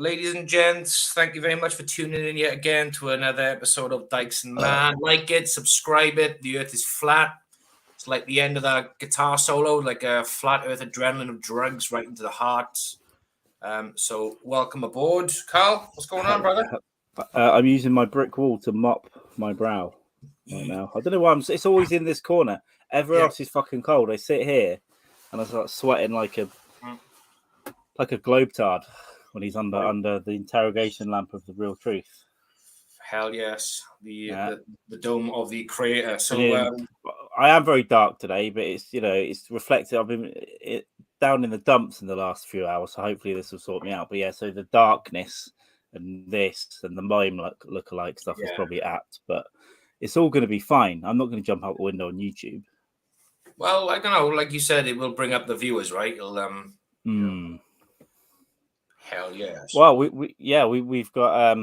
ladies and gents, thank you very much for tuning in yet again to another episode of Dykes Mann. Like it, subscribe it. The Earth is flat. It's like the end of that guitar solo, like a flat Earth adrenaline of drugs right into the heart. So welcome aboard, Carl. What's going on, brother? I'm using my brick wall to mop my brow right now. I don't know why it's always in this corner. Everywhere else is fucking cold. I sit here and I start sweating like a globetard when he's under the interrogation lamp of the real truth. Hell yes, the dome of the creator. So I am very dark today, but it's reflected. I've been down in the dumps in the last few hours, so hopefully this will sort me out. But yeah, so the darkness and this and the mime look-alike stuff is probably apt, but it's all going to be fine. I'm not going to jump out the window on YouTube. Well, I don't know. Like you said, it will bring up the viewers, right? It'll Hell yes. Well, we've got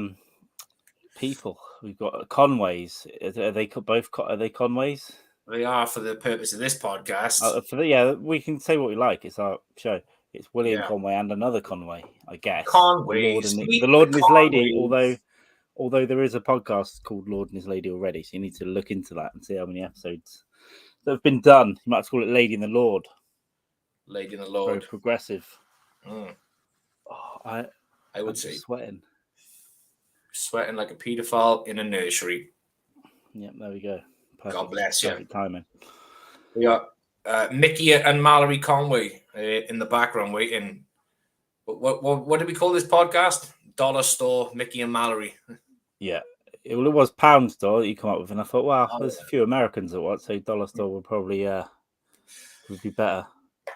people. We've got Conways. Are they Conways? They are for the purpose of this podcast. We can say what we like. It's our show. It's William Conway and another Conway, I guess. Conways. The Lord and His Lady. Although there is a podcast called Lord and His Lady already, so you need to look into that and see how many episodes that have been done. You might call it Lady and the Lord. Lady and the Lord. Very progressive. Mm. I would say sweating like a paedophile in a nursery. Yep, there we go. Perfect. God bless you. Perfect timing. We got Mickey and Mallory Conway in the background waiting. What did we call this podcast? Dollar Store, Mickey and Mallory. Yeah. It was Pound Store that you come up with, and I thought, wow, there's a few Americans at what, so Dollar Store would probably would be better.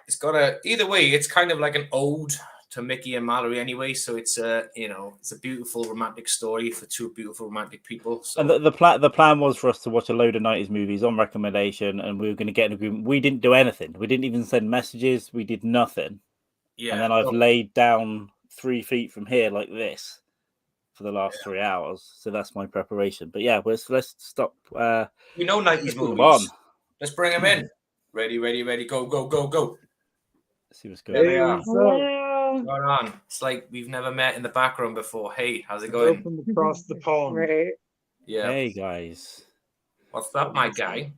It's got either way, it's kind of like an ode to Mickey and Mallory anyway, so it's it's a beautiful romantic story for two beautiful romantic people. So. And the plan was for us to watch a load of 90s movies on recommendation, and we were going to get an agreement. We didn't do anything. We didn't even send messages. We did nothing. Yeah. And then I've laid down 3 feet from here like this for the last 3 hours. So that's my preparation. But yeah, let's stop. We know 90s movies. Let's bring them in. Ready, go. Let's see what's going on. What's going on? It's like we've never met in the background before. Hey, how's it going? From across the pond. Right. Yeah. Hey guys. What's up, my guy?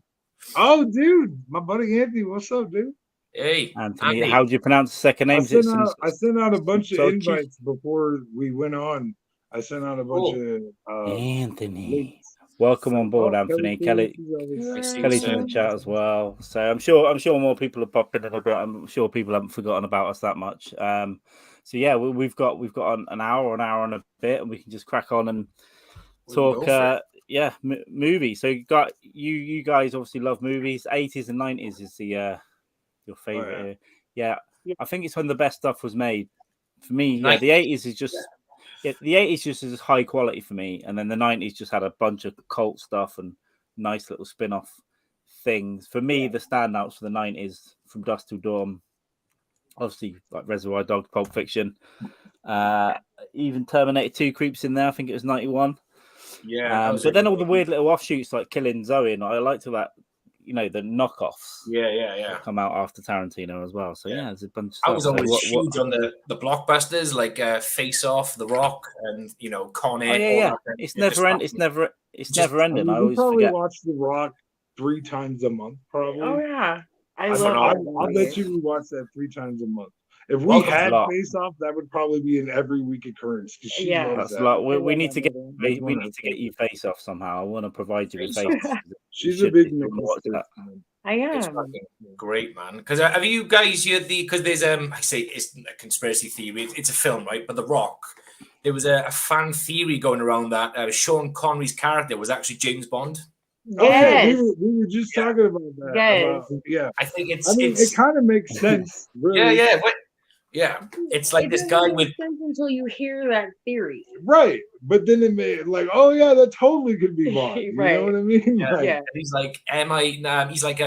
Oh, dude, my buddy Anthony. What's up, dude? Hey, Anthony. How do you pronounce the second name? I sent out a bunch of invites before we went on. I sent out a bunch of Anthony. Links. Welcome on board, Anthony. Kelly's in the chat as well. So I'm sure more people are popping in. I'm sure people haven't forgotten about us that much. So yeah, we've got an hour and a bit, and we can just crack on and talk. Movies. So you guys obviously love movies. 80s and 90s is your favorite. Yeah, I think it's when the best stuff was made. For me, the 80s is just. Yeah, the 80s just is high quality for me, and then the 90s just had a bunch of cult stuff and nice little spin-off things. For me, the standouts for the 90s, From Dusk Till Dawn, obviously like Reservoir Dogs, Pulp Fiction, even Terminator 2 creeps in there. I think it was 91. Yeah, but then all the weird little offshoots like Killing Zoe, and I liked all that. The knockoffs. Yeah. Come out after Tarantino as well. So there's a bunch of stuff. I was always huge on the blockbusters like Face Off, The Rock, and Con Air. It's never ending. I always probably forget. Watch The Rock 3 times a month, probably. Oh yeah, I'll let you watch that 3 times a month. If we had Face Off, that would probably be an every week occurrence. That's a lot. We need to get you Face Off somehow. I want to provide you with Face Off. She's a big I am. It's fucking great, man. Because have you guys because there's I say it's a conspiracy theory. It's a film, right? But The Rock, there was a fan theory going around that Sean Connery's character was actually James Bond. Yes. Okay, we were just talking about that. Yes. I think it kind of makes sense. Really. Yeah, it's like this guy with until you hear that theory, right? But then it made like, oh yeah, that totally could be Bond. You know what I mean? Yeah. He's like he's like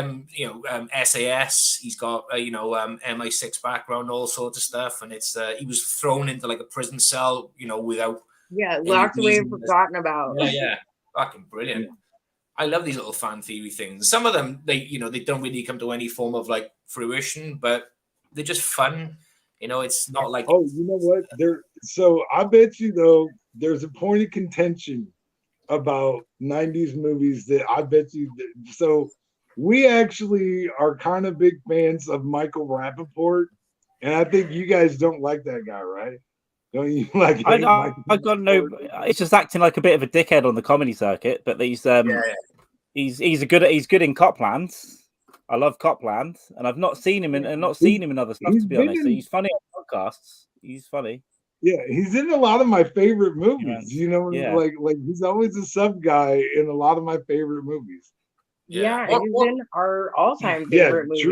SAS. He's got MI6 background, all sorts of stuff, and it's he was thrown into like a prison cell, without locked away and forgotten about. Yeah, fucking brilliant. I love these little fan theory things. Some of them they don't really come to any form of like fruition, but they're just fun. You know, it's not like. Oh, you know what? So I bet you though, there's a point of contention about 90s movies that I bet you. So we actually are kind of big fans of Michael Rappaport, and I think you guys don't like that guy, right? Don't you like? I got no. It's just acting like a bit of a dickhead on the comedy circuit, but he's he's good in Copland. I love Copland, and I've not seen him in other stuff. To be honest, he's funny on podcasts. He's funny. Yeah, he's in a lot of my favorite movies. You know, like he's always a sub guy in a lot of my favorite movies. Yeah, he's in our all-time favorite movie,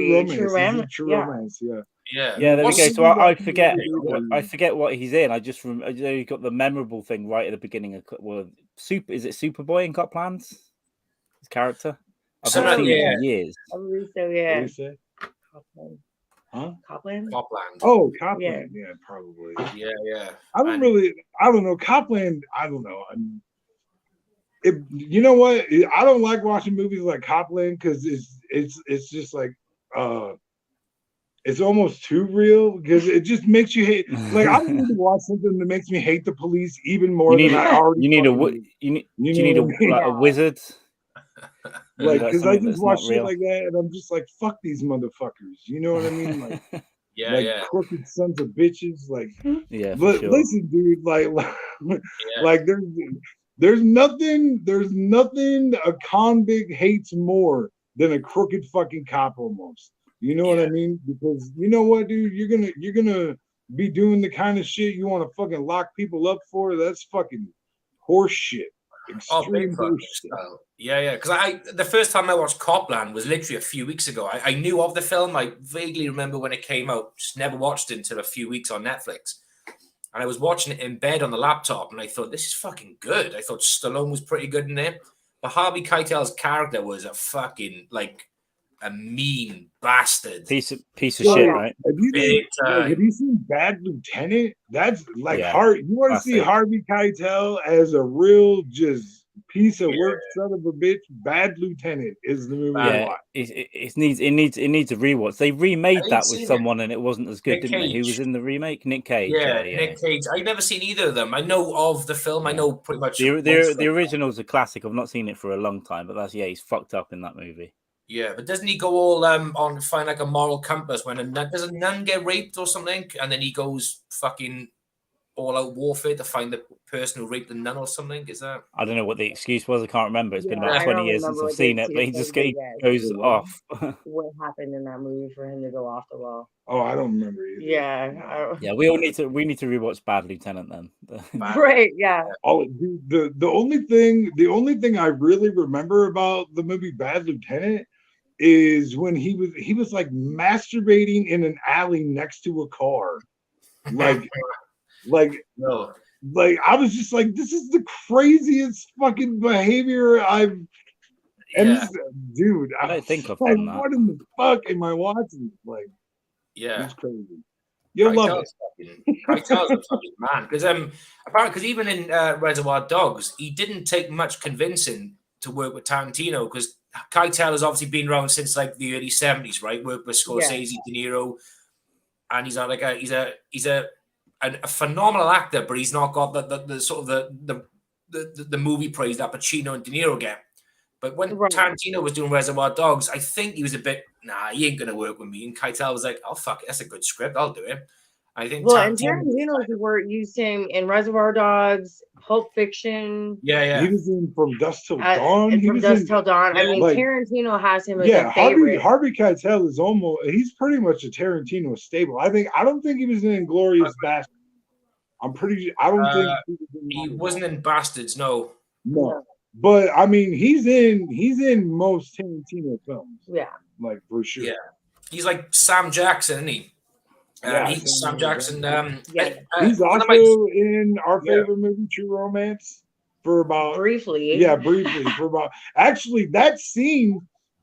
True Romance. Yeah. There we go. So I forget what he's in. I just he got the memorable thing right at the beginning of is it Superboy in Copland? His character. I've not seen it in years. I believe so. Yeah. Copland. Huh? Copland. Oh, Copland. Yeah, probably. Yeah. I don't know. Copland. I don't know. You know what? I don't like watching movies like Copland because it's just like it's almost too real because it just makes you hate. Like I don't need to watch something that makes me hate the police even more than I already. You need a wizard. Like because I just watch shit like that and I'm just like, fuck these motherfuckers. You know what I mean? Like crooked sons of bitches. Like but sure. Listen, dude. Like there's nothing a convict hates more than a crooked fucking cop almost. You know what I mean? Because you know what, dude, you're gonna be doing the kind of shit you want to fucking lock people up for. That's fucking horse shit. Extreme horse shit. Yeah. Because the first time I watched Copland was literally a few weeks ago. I knew of the film. I vaguely remember when it came out. Just never watched it until a few weeks on Netflix. And I was watching it in bed on the laptop, and I thought, this is fucking good. I thought Stallone was pretty good in there. But Harvey Keitel's character was a fucking, like, a mean bastard. Piece of shit, right? Have you seen Bad Lieutenant? That's like hard. You want to see Harvey Keitel as a real just piece of work, son of a bitch. Bad Lieutenant is the movie. It needs a rewatch. They remade that with someone, and it wasn't as good, didn't they? Who was in the remake? Nick Cage. Yeah, Nick Cage. I've never seen either of them. I know of the film. I know pretty much. The original's a classic. I've not seen it for a long time, but he's fucked up in that movie. Yeah, but doesn't he go all on find like a moral compass when does a nun get raped or something, and then he goes fucking all out warfare to find the person who raped the nun or something? Is that? I don't know what the excuse was. I can't remember. It's been about 20 years since I've seen it, but he just goes off. What happened in that movie for him to go off the wall? Oh, I don't remember either. Yeah, we need to rewatch Bad Lieutenant then. Right? Yeah. Oh, the only thing I really remember about the movie Bad Lieutenant is when he was like masturbating in an alley next to a car, like I was just like, this is the craziest fucking behavior I've. And dude, I don't think I've like, done that. what in the fuck am I watching? Like, it's crazy. You'll love it. Keitel's a fucking man because apparently, because even in Reservoir Dogs, he didn't take much convincing to work with Tarantino because Keitel has obviously been around since like the early 70s, right? Worked with Scorsese, De Niro, and he's a phenomenal actor, but he's not got the sort of the movie praise that Pacino and De Niro get. But when Tarantino was doing Reservoir Dogs, I think he was a bit, he ain't gonna work with me. And Keitel was like, oh fuck it, that's a good script, I'll do it. I think Tarantino's work used him in Reservoir Dogs, Pulp Fiction. Yeah. He was in From Dusk Till Dawn. From Dusk Till Dawn. I mean, Tarantino has him as a favorite. Harvey Keitel is he's pretty much a Tarantino staple. I don't think he was in Inglourious Basterds. I don't think he wasn't in Bastards, no. But I mean, he's in most Tarantino films. Yeah. Like for sure. Yeah. He's like Sam Jackson, isn't he? He's Sam Jackson. He's also in our favorite movie, True Romance, for about briefly. Yeah, briefly for about. Actually, that scene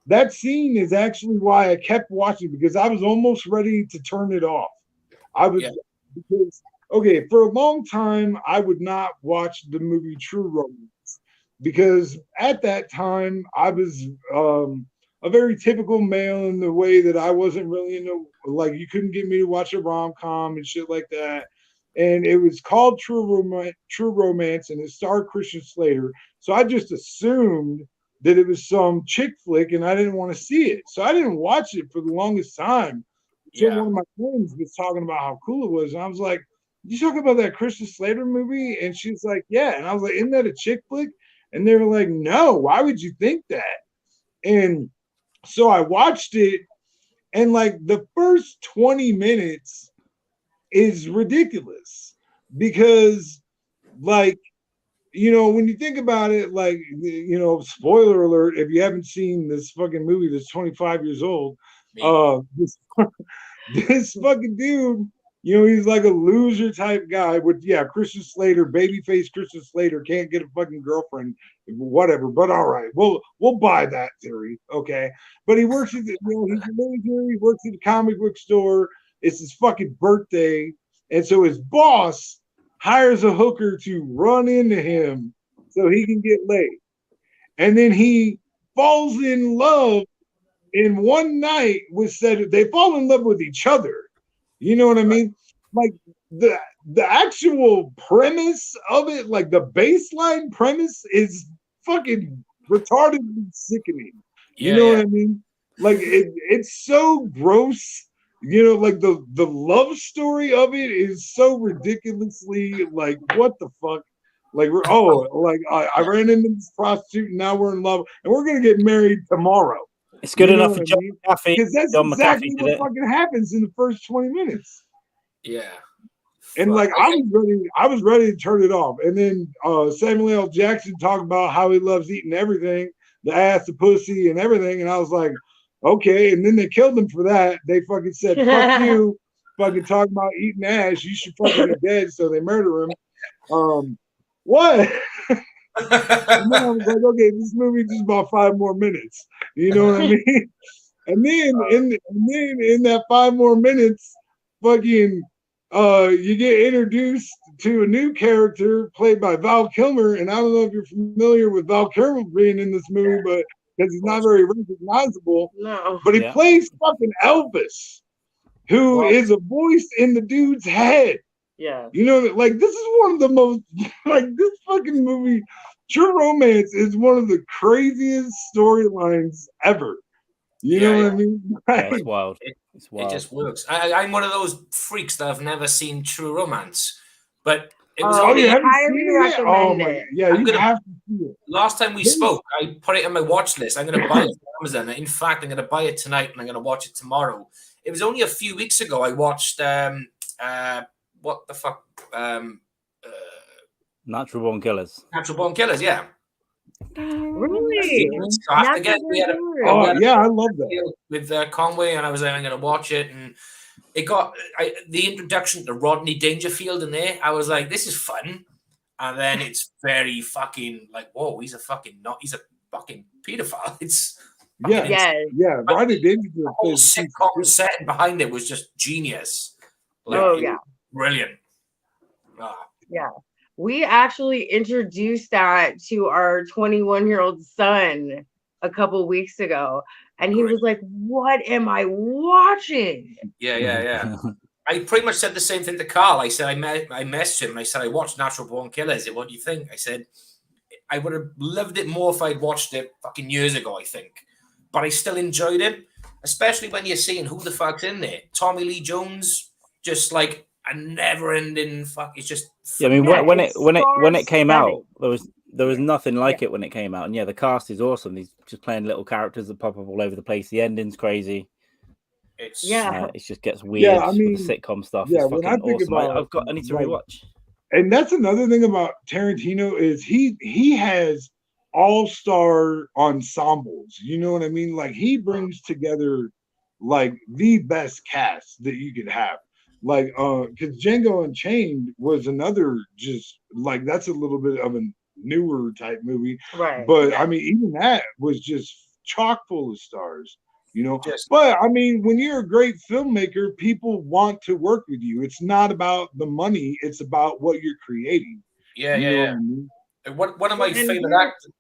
is actually why I kept watching because I was almost ready to turn it off. Because for a long time I would not watch the movie True Romance because at that time I was a very typical male in the way that I wasn't really into, like, you couldn't get me to watch a rom-com and shit like that. And it was called True Romance, and it starred Christian Slater. So I just assumed that it was some chick flick, and I didn't want to see it. So I didn't watch it for the longest time. So one of my friends was talking about how cool it was, and I was like, "You talking about that Christian Slater movie?" And she's like, "Yeah." And I was like, "Isn't that a chick flick?" And they were like, "No, why would you think that?" And so I watched it, and like the first 20 minutes is ridiculous because, like, you know, when you think about it, like, you know, spoiler alert, if you haven't seen this fucking movie that's 25 years old, this fucking dude, you know, he's like a loser type guy with, Christian Slater, babyface Christian Slater can't get a fucking girlfriend, whatever. But all right, we'll buy that theory, okay? But he works at, he's a loser. He works at a comic book store. It's his fucking birthday, and so his boss hires a hooker to run into him so he can get laid, and then he falls in love in one night they fall in love with each other. You know what I mean? Like the actual premise of it, like the baseline premise is fucking retardedly sickening. You know what I mean? Like it's so gross. You know, like the love story of it is so ridiculously like, what the fuck? Like, I ran into this prostitute and now we're in love and we're gonna get married tomorrow. It's good enough for John McAfee. Because that's exactly what fucking happens in the first 20 minutes. Yeah. And like I was ready to turn it off. And then Samuel L. Jackson talked about how he loves eating everything, the ass, the pussy, and everything. And I was like, okay. And then they killed him for that. They fucking said, fuck you, fucking talking about eating ass. You should fucking be dead. So they murder him. What? And then I was like, okay, this movie is just about 5 more minutes. You know what I mean? And then in that 5 more minutes, fucking you get introduced to a new character played by Val Kilmer. And I don't know if you're familiar with Val Kilmer being in this movie, but because he's not very recognizable. No. But he plays fucking Elvis, who is a voice in the dude's head. Yeah. You know, like this is one of the most, like this fucking movie, True Romance is one of the craziest storylines ever. You know what I mean? Yeah, it's wild. It's wild. It just works. I'm one of those freaks that have never seen True Romance, but it was you haven't seen it? Oh my, yeah, you have to see it. Last time we spoke, I put it on my watch list. I'm going to buy it on Amazon. In fact, I'm going to buy it tonight and I'm going to watch it tomorrow. It was only a few weeks ago I watched what the fuck? Natural Born Killers. Natural Born Killers, yeah. Really? I love that. With Conway, and I was like, I'm going to watch it. And it got the introduction to Rodney Dangerfield in there. I was like, this is fun. And then it's very fucking like, whoa, he's a fucking pedophile. It's Rodney Dangerfield. The whole sitcom setting behind it was just genius. Like, brilliant. Yeah. We actually introduced that to our 21-year-old son a couple weeks ago. And he was like, what am I watching? Yeah. I pretty much said the same thing to Carl. I said, I messaged him. I said, I watched Natural Born Killers. What do you think? I said, I would have loved it more if I'd watched it fucking years ago, I think. But I still enjoyed it, especially when you're seeing who the fuck's in there. Tommy Lee Jones, just like a never-ending fuck. It's just I mean, when it came out, there was nothing like it when it came out, and the cast is awesome. He's just playing little characters that pop up all over the place. The ending's crazy. It just gets weird. I mean, with the sitcom stuff. Yeah, it's when I think awesome. about, I need to rewatch. And that's another thing about Tarantino is he has all-star ensembles. You know what I mean? Like he brings together like the best cast that you could have. Like, because Django Unchained was another just like that's a little bit of a newer type movie, right? But I mean, even that was just chock full of stars, you know. Yes. But I mean, when you're a great filmmaker, people want to work with you. It's not about the money; it's about what you're creating. Yeah. I mean? One of my favorite actors.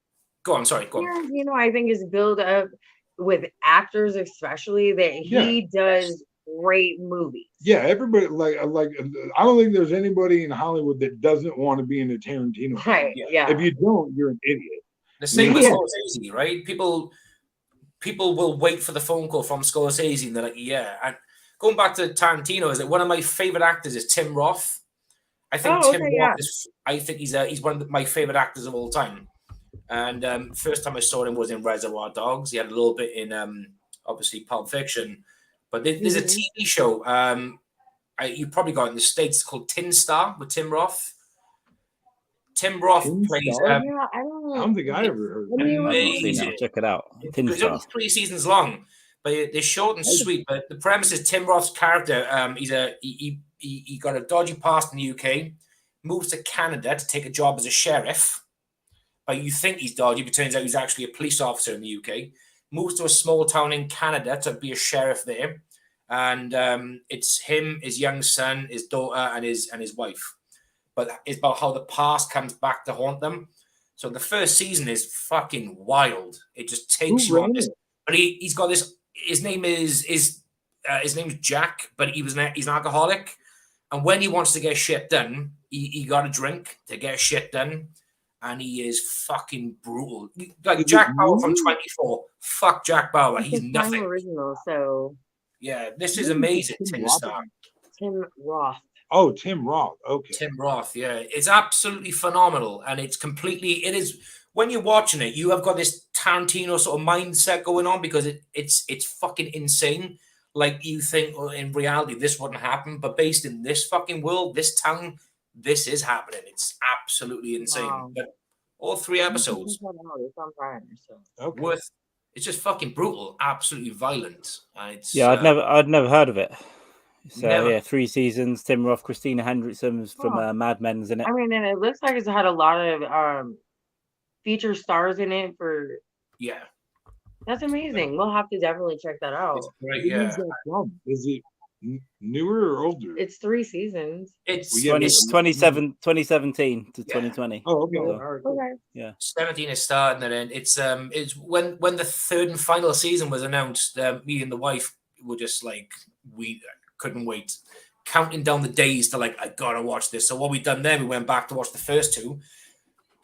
Go on, sorry. Go on. You know, I think is build up with actors, especially, that he does great movies. Yeah, everybody like I don't think there's anybody in Hollywood that doesn't want to be in a Tarantino. Right. Yeah. If you don't, you're an idiot. The same with Scorsese, right? People will wait for the phone call from Scorsese and they're like, yeah. And going back to Tarantino, is that one of my favorite actors is Tim Roth. I think Tim Roth is. I think he's one of my favorite actors of all time. And first time I saw him was in Reservoir Dogs. He had a little bit in obviously Pulp Fiction, but there's a TV show. You probably got it in the States called Tin Star with Tim Roth. Tim Roth plays. I don't think I ever heard of it. Check it out. It's only 3 seasons long, but they're short and sweet. But the premise is Tim Roth's character. He got a dodgy past in the UK, moves to Canada to take a job as a sheriff. But you think he's dodgy, but it turns out he's actually a police officer in the UK. Moves to a small town in Canada to be a sheriff there, and it's him, his young son, his daughter, and his wife. But it's about how the past comes back to haunt them. So the first season is fucking wild. It just takes you on this. But he's got this. His name is Jack, but he's an alcoholic. And when he wants to get shit done, he got a drink to get shit done. And he is fucking brutal. Like Jack Bauer from 24. Fuck Jack Bauer. He's nothing. Original, so yeah, this is amazing. Tim Roth. Oh, Tim Roth. Okay. Tim Roth, yeah. It's absolutely phenomenal. And it is when you're watching it, you have got this Tarantino sort of mindset going on because it's fucking insane. Like you think, well, in reality, this wouldn't happen, but based in this fucking world, this town, this is happening. It's absolutely insane. Wow. But all 3 episodes worth. It's just fucking brutal, absolutely violent. I'd never heard of it. So 3 seasons. Tim Roth, Christina Hendrickson from Mad Men's in it. I mean, and it looks like it's had a lot of feature stars in it for. Yeah, that's amazing. We'll have to definitely check that out. It's great. Yeah, is it newer or older? It's 3 seasons. It's 2017 to 2020. Oh, okay. Okay. Yeah. 17 is starting and then it's when the 3rd and final season was announced, me and the wife were just like, we couldn't wait, counting down the days to like, I gotta watch this. So what we done then, we went back to watch the first 2,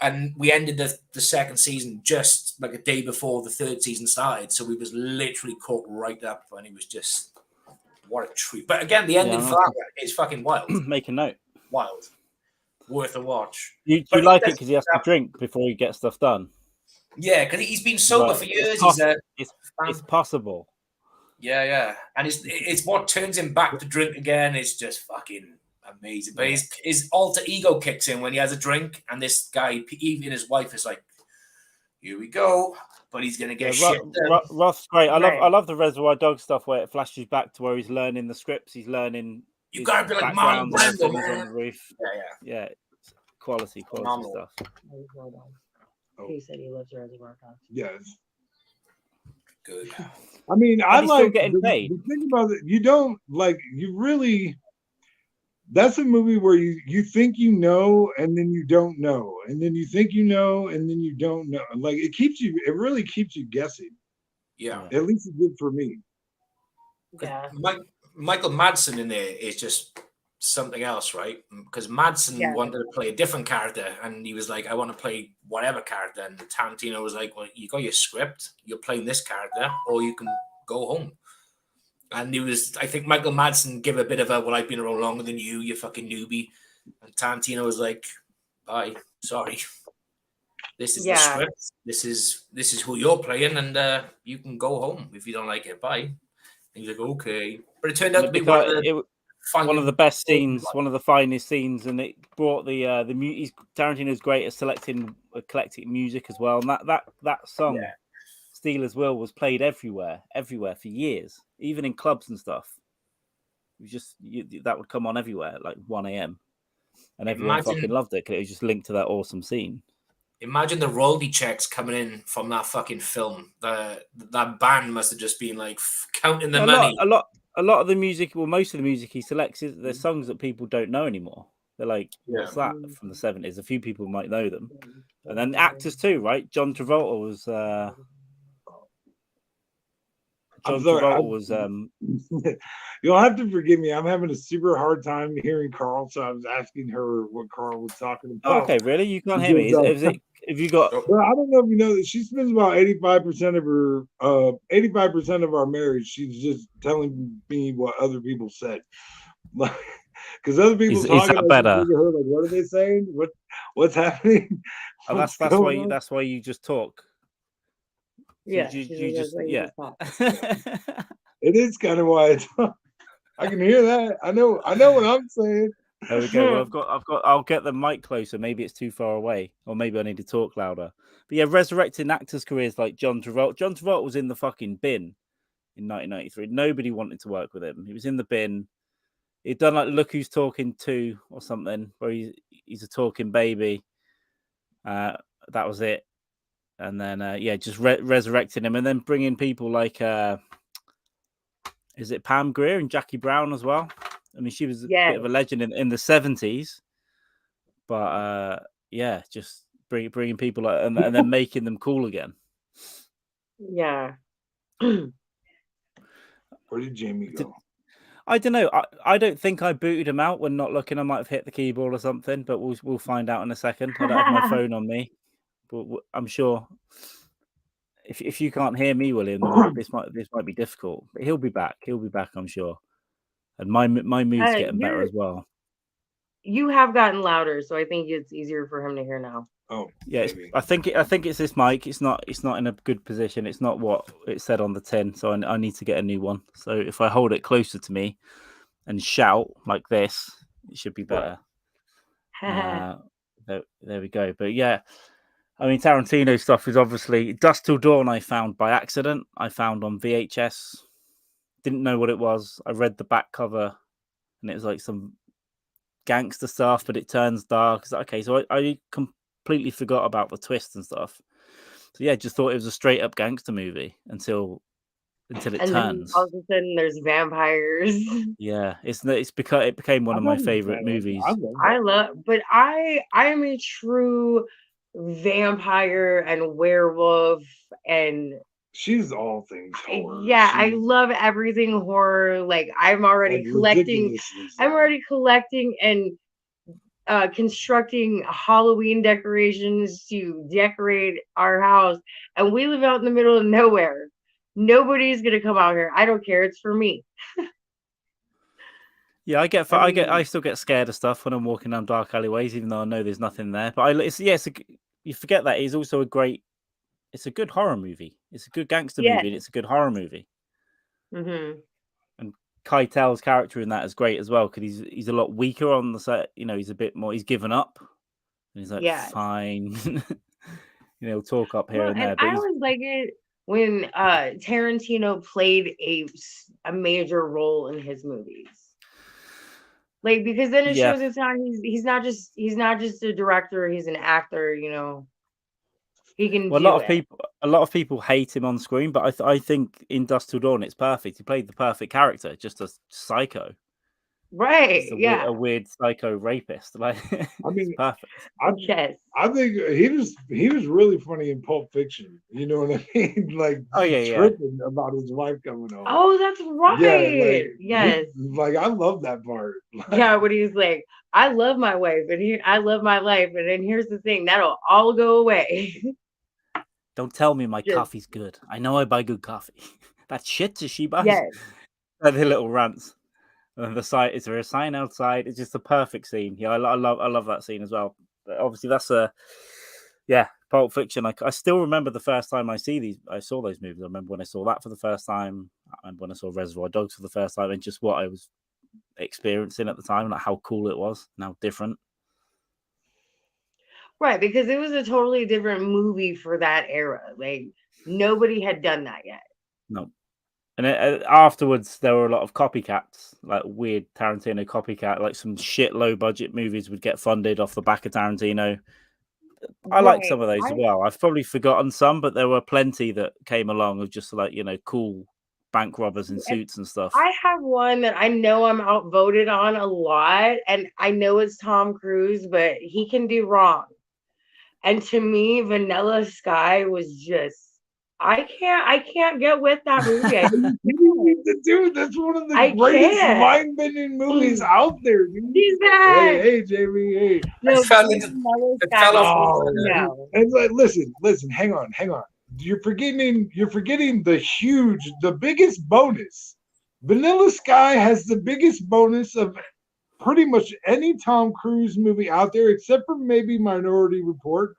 and we ended the 2nd season just like a day before the 3rd season started. So we was literally caught right up, and it was just. What a treat. But again, the ending for that is fucking wild. Make a note. Wild. Worth a watch. You like it because he has to drink before he gets stuff done? Yeah, because he's been sober for years. It's possible. Yeah. And it's what turns him back to drink again. It's just fucking amazing. But his alter ego kicks in when he has a drink. And this guy, even his wife, is like, here we go. But he's gonna get shit. Roth's great. I love the Reservoir Dogs stuff where it flashes back to where he's learning the scripts. He's learning. You gotta be like Marlon Brando, man. On the roof. Yeah. Quality stuff. He said he loves Reservoir Dogs. Yes. Good. I mean, I like getting paid. The thing about it, you don't like. You really. That's a movie where you think you know, and then you don't know, and then you think you know, and then you don't know. Like it really keeps you guessing. Yeah, at least it did for me. Yeah, Michael Madsen in there is just something else, right? Because Madsen wanted to play a different character, and he was like, "I want to play whatever character." And Tarantino was like, "Well, you got your script. You're playing this character, or you can go home." And I think Michael Madsen gave a bit of a, well, I've been around longer than you fucking newbie. And Tarantino was like, bye, sorry. This is the script. This is who you're playing, and you can go home if you don't like it. Bye. And he's like, okay. But it turned out to be one of the best scenes, one of the finest scenes, and it brought the Tarantino's great at selecting eclectic music as well. And that song. Yeah. Steelers Will was played everywhere for years, even in clubs and stuff. It was just that would come on everywhere, like 1 a.m. and everyone fucking loved it because it was just linked to that awesome scene. Imagine the royalty checks coming in from that fucking film. That band must have just been like counting the money. A lot of the music, well, most of the music he selects is there's songs that people don't know anymore. They're like, what's that from the 70s? A few people might know them, and then actors too, right? John Travolta was. John Travolta was. You'll have to forgive me. I'm having a super hard time hearing Carl, so I was asking her what Carl was talking about. Oh, okay, really? You can't hear me? Have you got? Well, I don't know if you know that she spends about 85% of her 85% of our marriage. She's just telling me what other people said, because other people talking. Is that better? Her, like, what are they saying? What's happening? That's why you just talk. Yeah, you just talk. It is kind of why it's. I can hear that. I know what I'm saying. There we go. Well, I'll get the mic closer. Maybe it's too far away, or maybe I need to talk louder. But yeah, resurrecting actors' careers like John Travolta. John Travolta was in the fucking bin in 1993. Nobody wanted to work with him. He was in the bin. He'd done like Look Who's Talking 2 or something, where he's a talking baby. That was it. And then just resurrecting him, and then bringing people like is it Pam Grier and Jackie Brown as well? I mean, she was a bit of a legend in the 70s, but just bringing people and then making them cool again. Yeah. Where did Jamie go? I don't know. I don't think I booted him out when not looking. I might have hit the keyboard or something, but we'll find out in a second. I don't have my phone on me, but I'm sure. If you can't hear me, William, this might be difficult. But he'll be back. He'll be back, I'm sure. And my mood's getting better as well. You have gotten louder, so I think it's easier for him to hear now. Oh, yeah. I think it's this mic. It's not in a good position. It's not what it said on the tin. So I need to get a new one. So if I hold it closer to me and shout like this, it should be better. There we go. But yeah. I mean, Tarantino stuff is obviously Dusk Till Dawn. I found by accident. I found on VHS. Didn't know what it was. I read the back cover, and it was like some gangster stuff, but it turns dark. Okay, so I completely forgot about the twist and stuff. So yeah, just thought it was a straight up gangster movie until it turns. Then all of a sudden, there's vampires. Yeah, it became one of my favorite movies. I'm a true vampire and werewolf, and she's all things horror. Yeah, I love everything horror. Like I'm already collecting and constructing Halloween decorations to decorate our house, and we live out in the middle of nowhere. Nobody's gonna come out here. I don't care. It's for me. Yeah, I still get scared of stuff when I'm walking down dark alleyways, even though I know there's nothing there. But you forget that he's also it's a good horror movie. It's a good gangster movie, and it's a good horror movie. Mm-hmm. And Keitel's character in that is great as well, because he's a lot weaker on the set. You know, he's a bit more. He's given up. And he's like, fine. He'll talk up here and there. But I always like it when Tarantino played a major role in his movies. Like, because then it shows it's not he's not just a director, he's an actor, He can a lot of people hate him on screen, but I think in Dusk Till Dawn it's perfect. He played the perfect character, just a psycho. Right. A weird psycho rapist. Like, I mean, perfect. I think he was really funny in Pulp Fiction. You know what I mean? Like, tripping about his wife coming home. Oh, that's right. Yes. I love that part. When he's like, I love my wife, and I love my life, and then here's the thing, that'll all go away. Don't tell me my coffee's good. I know I buy good coffee. That shit that she buys. Yes. And the little rants. And is there a sign outside? It's just a perfect scene. Yeah, I love that scene as well. But obviously, that's Pulp Fiction. I still remember the first time I saw those movies. I remember when I saw that for the first time. I remember when I saw Reservoir Dogs for the first time, and just what I was experiencing at the time, like how cool it was and how different. Right, because it was a totally different movie for that era. Like nobody had done that yet. No. And afterwards, there were a lot of copycats, like weird Tarantino copycat, like some shit low budget movies would get funded off the back of Tarantino. I like some of those as well. I've probably forgotten some, but there were plenty that came along of just like, cool bank robbers in suits and stuff. I have one that I know I'm outvoted on a lot, and I know it's Tom Cruise, but he can do wrong. And to me, Vanilla Sky was just, I can't get with that movie. Dude, that's one of the greatest mind-bending movies out there, dude. Hey, Jamie, hey. No, And like, listen, hang on. You're forgetting the biggest bonus. Vanilla Sky has the biggest bonus of pretty much any Tom Cruise movie out there, except for maybe Minority Report.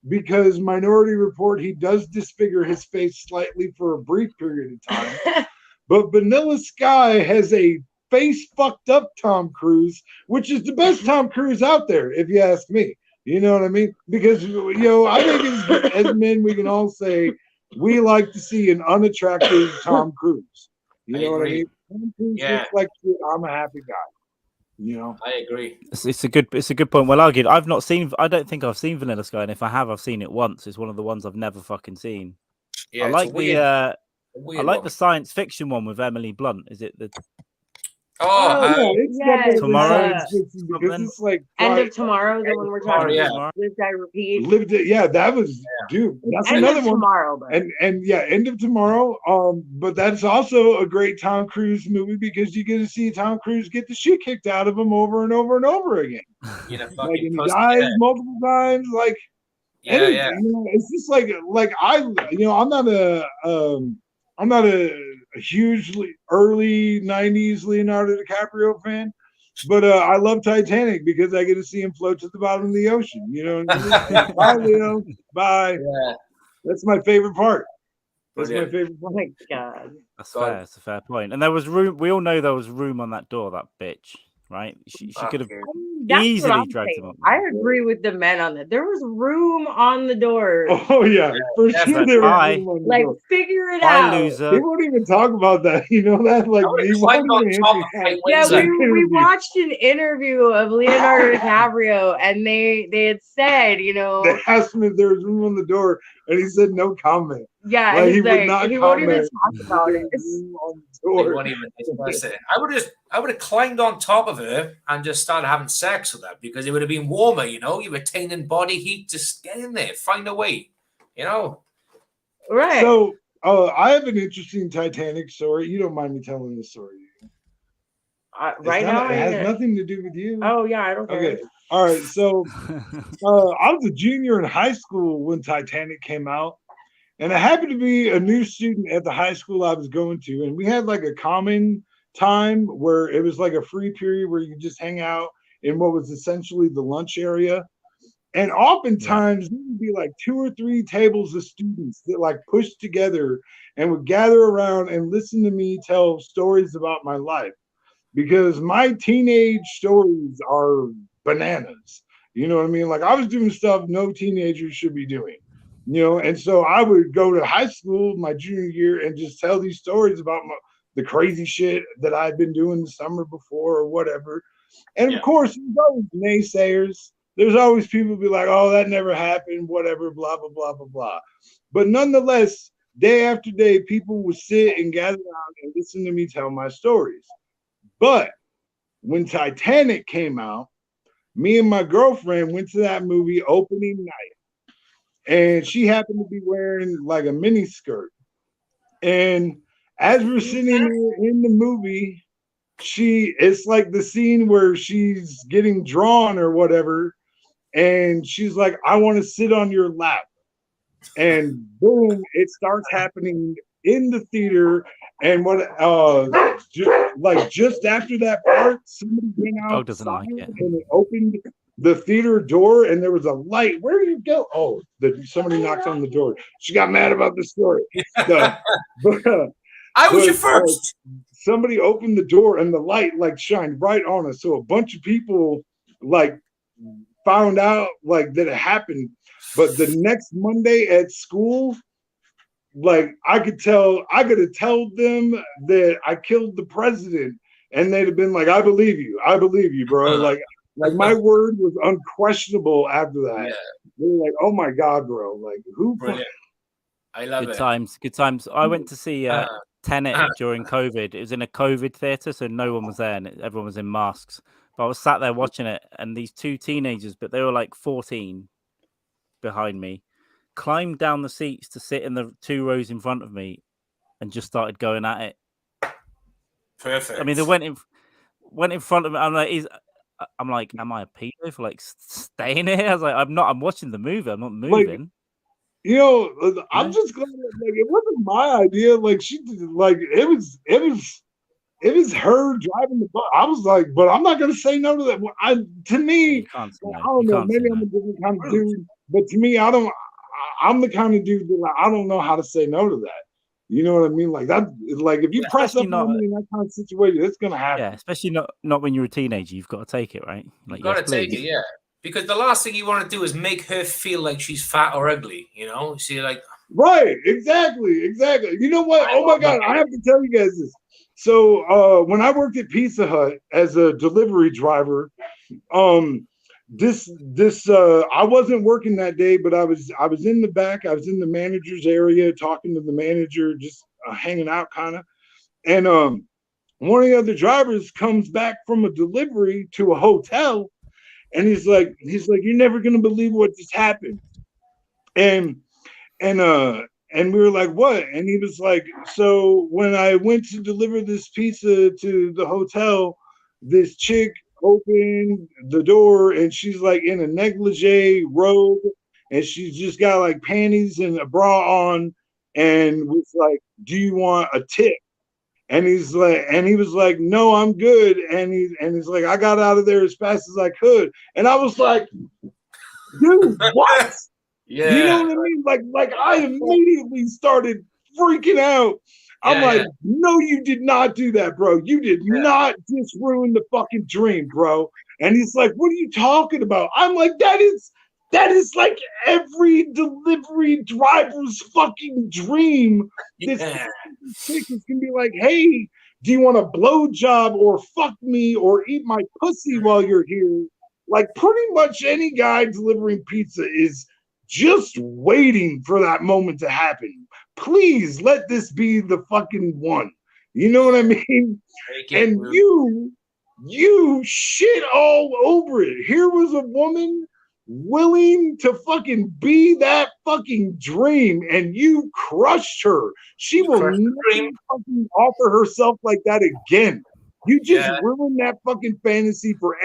Because Minority Report, he does disfigure his face slightly for a brief period of time. But Vanilla Sky has a face fucked up Tom Cruise, which is the best Tom Cruise out there, if you ask me. You know what I mean? Because, I think as men, we can all say we like to see an unattractive Tom Cruise. You know what I mean? Tom Cruise looks like shit, I'm a happy guy. I agree. It's a good point. Well argued. I don't think I've seen Vanilla Sky, and if I have, I've seen it once. It's one of the ones I've never fucking seen. Yeah, I like the science fiction one with Emily Blunt. Is it the Tomorrow? It's like End of Tomorrow, the one we're talking about. Live, Die, Repeat. That was dude. That's End another of one. Tomorrow, and End of Tomorrow. But that's also a great Tom Cruise movie because you get to see Tom Cruise get the shit kicked out of him over and over and over again. He dies multiple times. It's just like I'm not a hugely early 90s Leonardo DiCaprio fan, but I love Titanic because I get to see him float to the bottom of the ocean. You know what I mean? Bye, Leo. Bye. Yeah. That's my favorite part. My favorite part. Oh my God. That's fair. That's a fair point. And there was room. We all know there was room on that door, that bitch. Right? She could have easily dragged him up. I agree with the men on that. There was room on the door. Oh yeah, for sure. There was room on the door. Figure it out. Loser. They won't even talk about that. You know that? We watched an interview of Leonardo DiCaprio, and they had said, they asked him if there was room on the door, and he said no comment. Yeah, he won't even talk about it. He won't even discuss it. I would have climbed on top of her and just started having sex with her because it would have been warmer, You're retaining body heat. Just get in there, find a way, Right. So, I have an interesting Titanic story. You don't mind me telling this story? Right now, it has nothing to do with you. Oh yeah, I don't care. Okay. All right. So, I was a junior in high school when Titanic came out. And I happened to be a new student at the high school I was going to. And we had like a common time where it was like a free period where you just hang out in what was essentially the lunch area. And oftentimes there would be like 2 or 3 tables of students that like pushed together and would gather around and listen to me tell stories about my life. Because my teenage stories are bananas. You know what I mean? Like I was doing stuff no teenagers should be doing. And so I would go to high school my junior year and just tell these stories about the crazy shit that I'd been doing the summer before or whatever. And of course, there's always naysayers. There's always people be like, oh, that never happened, whatever, blah, blah, blah, blah, blah. But nonetheless, day after day, people would sit and gather around and listen to me tell my stories. But when Titanic came out, me and my girlfriend went to that movie opening night. And she happened to be wearing like a mini skirt. And as we're sitting here in the movie, it's like the scene where she's getting drawn or whatever. And she's like, I want to sit on your lap. And boom, it starts happening in the theater. And just after that part, somebody went out and it opened the theater door, and there was a light. Where do you go? Oh, somebody knocked on the door. She got mad about the story. I was your first. Somebody opened the door, and the light like shined right on us. So a bunch of people like found out like that it happened. But the next Monday at school, like I could have told them that I killed the president, and they'd have been like, I believe you, bro. Like my word was unquestionable after that. Yeah. They were like, "Oh my God, bro! Like who?" Brilliant. I love it. Good times. I went to see Tenet during COVID. It was in a COVID theater, so no one was there, and everyone was in masks. But I was sat there watching it, and these 2 teenagers, but they were like 14, behind me, climbed down the seats to sit in the 2 rows in front of me, and just started going at it. Perfect. I mean, they went in front of me. I'm like, am I a pedo for like staying here? I was like, I'm not. I'm watching the movie. I'm not moving. Like, I'm just glad that, like, it wasn't my idea. Like, she did, like, it was her driving the bus. I was like, but I'm not gonna say no to that. To me, I don't know. Maybe I'm a different kind of dude, but to me, I'm the kind of dude that, like, I don't know how to say no to that. You know what I mean? Like that. Like if you press up on me in that kind of situation, it's gonna happen. Yeah, especially not when you're a teenager. You've got to take it, right? Like, you've got to take it, yeah. Because the last thing you want to do is make her feel like she's fat or ugly. You know, see, like right, exactly. You know what? Oh my God, I have to tell you guys this. So when I worked at Pizza Hut as a delivery driver, this I wasn't working that day, but I was in the back. I was in the manager's area talking to the manager, just hanging out kind of. And one of the other drivers comes back from a delivery to a hotel, and he's like, you're never gonna believe what just happened. And we were like, what? And he was like, so when I went to deliver this pizza to the hotel, this chick opened the door and she's like in a negligee robe and she's just got like panties and a bra on and was like, do you want a tip? And he was like, no, I'm good. And he's like, I got out of there as fast as I could. And I was like, dude, what? Yeah. You know what I mean? Like I immediately started freaking out. I'm like, no, you did not do that, bro. You did not just ruin the fucking dream, bro. And he's like, what are you talking about? I'm like, that is like every delivery driver's fucking dream. This chick is gonna be like, hey, do you want a blowjob or fuck me or eat my pussy while you're here? Like pretty much any guy delivering pizza is just waiting for that moment to happen. Please let this be the fucking one. You know what I mean? And you shit all over it. Here was a woman willing to fucking be that fucking dream, and you crushed her. She will never fucking offer herself like that again. You just ruined that fucking fantasy for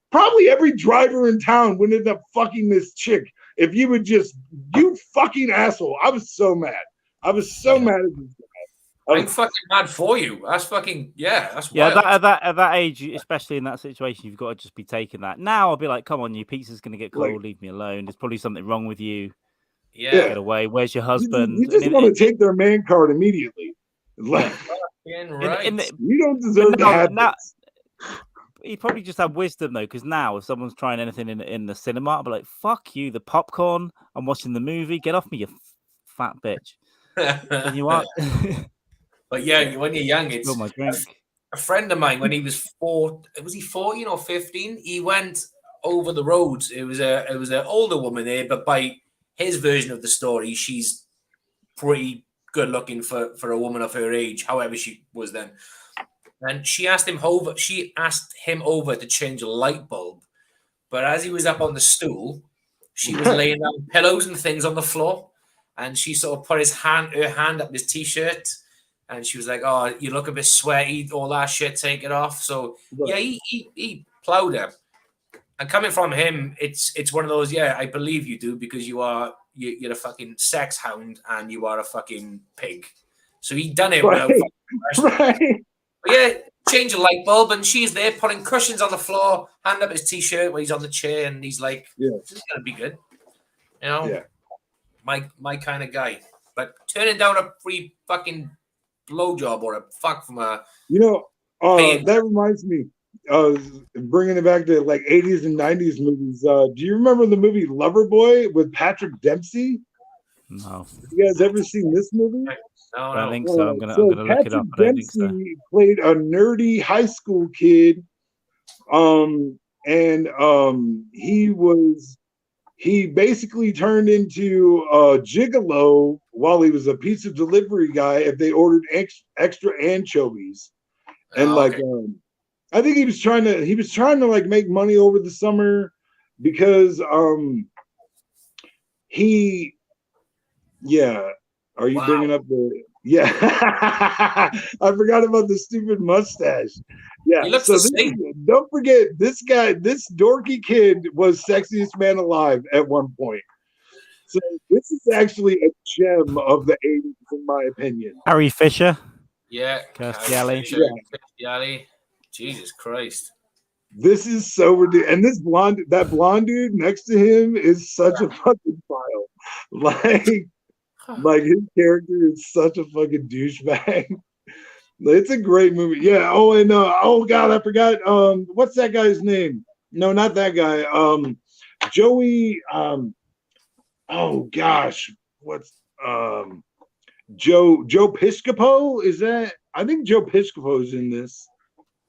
probably every driver in town would end up fucking this chick if you would just, you fucking asshole. I was so mad. I was so mad at this guy. I'm fucking mad for you. That's fucking, that's wild. At that age, especially in that situation, you've got to just be taking that. Now I'll be like, come on, your pizza's going to get cold. Leave me alone. There's probably something wrong with you. Yeah. Get away. Where's your husband? You just want to take their man card immediately. Like, right. You don't deserve to have this. He probably just had wisdom though, because now if someone's trying anything in the cinema, I'll be like, "Fuck you, the popcorn! I'm watching the movie. Get off me, you fat bitch." And you are. But yeah, when you're young, it's my drink. A friend of mine when he was 14 or 15? He went over the road. It was an older woman there, but by his version of the story, she's pretty good looking for a woman of her age, however she was then. And she asked him over to change a light bulb. But as he was up on the stool, she was laying down pillows and things on the floor. And she sort of put her hand up his t-shirt. And she was like, oh, you look a bit sweaty, all that shit, take it off. So, he plowed her. And coming from him, it's one of those, I believe you do, because you're a fucking sex hound and you are a fucking pig. So he done it without right. But change a light bulb, and she's there putting cushions on the floor, hand up his t-shirt while he's on the chair, and he's like, this is gonna be good. You know? My kind of guy. But turning down a free fucking blowjob or a fuck from a that reminds me, bringing it back to like 80s and 90s movies. Do you remember the movie Loverboy with Patrick Dempsey? No. You guys ever seen this movie? No, I don't think so. I'm gonna look it up. Patrick Dempsey played a nerdy high school kid, he basically turned into a gigolo while he was a pizza delivery guy if they ordered extra anchovies, and I think he was trying to like make money over the summer because Are you bringing up the? Yeah, I forgot about the stupid mustache. Yeah, so don't forget this guy, this dorky kid was sexiest man alive at one point. So this is actually a gem of the 80s, in my opinion. Harry Fisher. Yeah, Kirstie Alley. Jesus Christ. This is so ridiculous. And that blonde dude next to him is such a fucking file. Like his character is such a fucking douchebag. It's a great movie. Yeah. Oh, and oh god, I forgot. What's that guy's name? No, not that guy. Joey. Oh gosh, what's Joe Piscopo? Is that? I think Joe Piscopo is in this.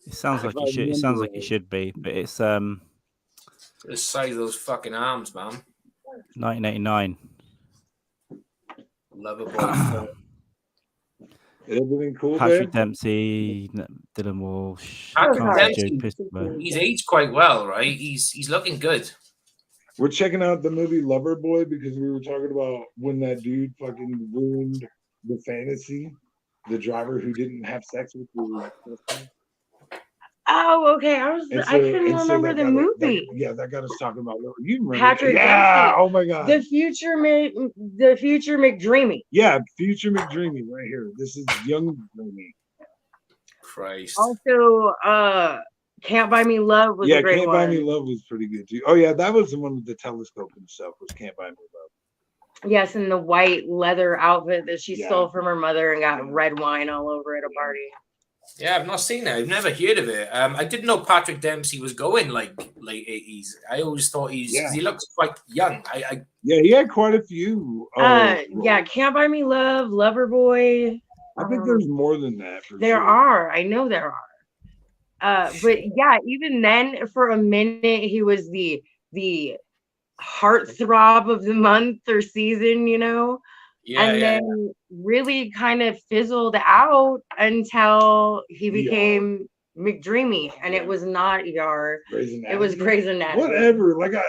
It sounds like he should. It sounds like he should be, but it's the size of those fucking arms, man. 1989. Loverboy. Everything cool Patrick there? Dempsey, Dylan Walsh. He's aged quite well, right? He's looking good. We're checking out the movie Loverboy because we were talking about when that dude fucking ruined the fantasy, the driver who didn't have sex with you. Oh, okay. I couldn't remember the movie. That got us talking about. You remember? Patrick Dempsey. Oh my god. The future McDreamy. Yeah, future McDreamy right here. This is young McDreamy. Christ. Also, Can't Buy Me Love was a great one. Can't Buy Me Love was pretty good too. Oh yeah, that was the one with the telescope and stuff. Was Can't Buy Me Love. Yes, and the white leather outfit that she stole from her mother and got red wine all over at a party. Yeah, I've not seen it. I've never heard of it. I didn't know Patrick Dempsey was going like late 80s. I always thought he looks quite young. He had quite a few. Can't Buy Me Love, Loverboy. I think there's more than that. There are. I know there are. But yeah, even then, for a minute, he was the heartthrob of the month or season, you know. Then really kind of fizzled out until he became McDreamy, and it was not ER. It was Grey's Anatomy. Whatever. Like I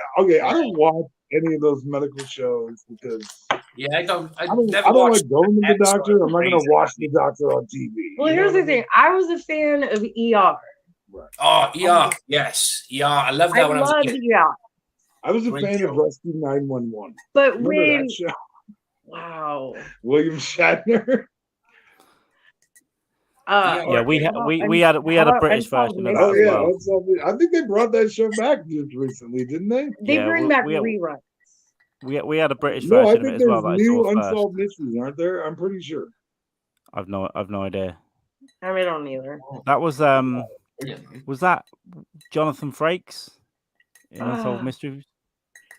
don't watch any of those medical shows because I don't like going to the doctor. I'm not going to watch the doctor on TV. Well, here's the thing. I was a fan of ER. Right. Oh, ER. Yes. ER. I love that one. I was a fan of Rescue 911. But remember when that show? Wow. William Shatner. We had a British version of that. Oh yeah, well. I think they brought that show back just recently, didn't they? They bring back reruns. We had a British version of it as well. I think there's new unsolved mysteries, aren't there? I'm pretty sure. I've no idea. I don't either. That was that Jonathan Frakes in Unsolved Mysteries?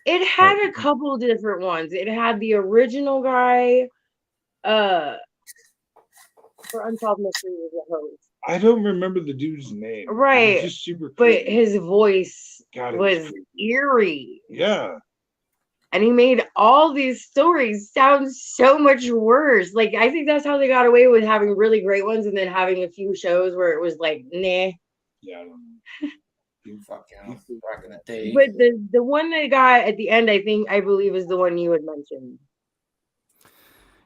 It had a couple different ones. It had the original guy for Unsolved Mysteries as a host. I don't remember the dude's name. Right. Just super but his voice was eerie. Yeah. And he made all these stories sound so much worse. Like, I think that's how they got away with having really great ones and then having a few shows where it was like, nah. Yeah, I don't know. Back in the day. But the one they got at the end, I believe is the one you had mentioned.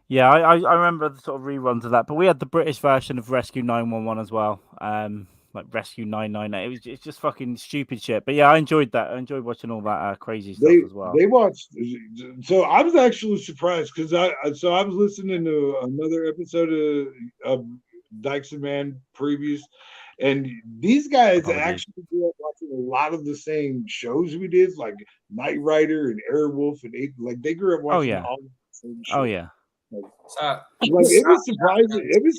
Yeah, I remember the sort of reruns of that. But we had the British version of Rescue 911 as well. Like Rescue 998. It's just fucking stupid shit. But yeah, I enjoyed that. I enjoyed watching all that crazy stuff as well. They watched. So I was actually surprised because I was listening to another episode of Dykes Mann previews. And these guys actually grew up watching a lot of the same shows we did, like Knight Rider and Airwolf, and they grew up watching all the same shows. Oh yeah. It was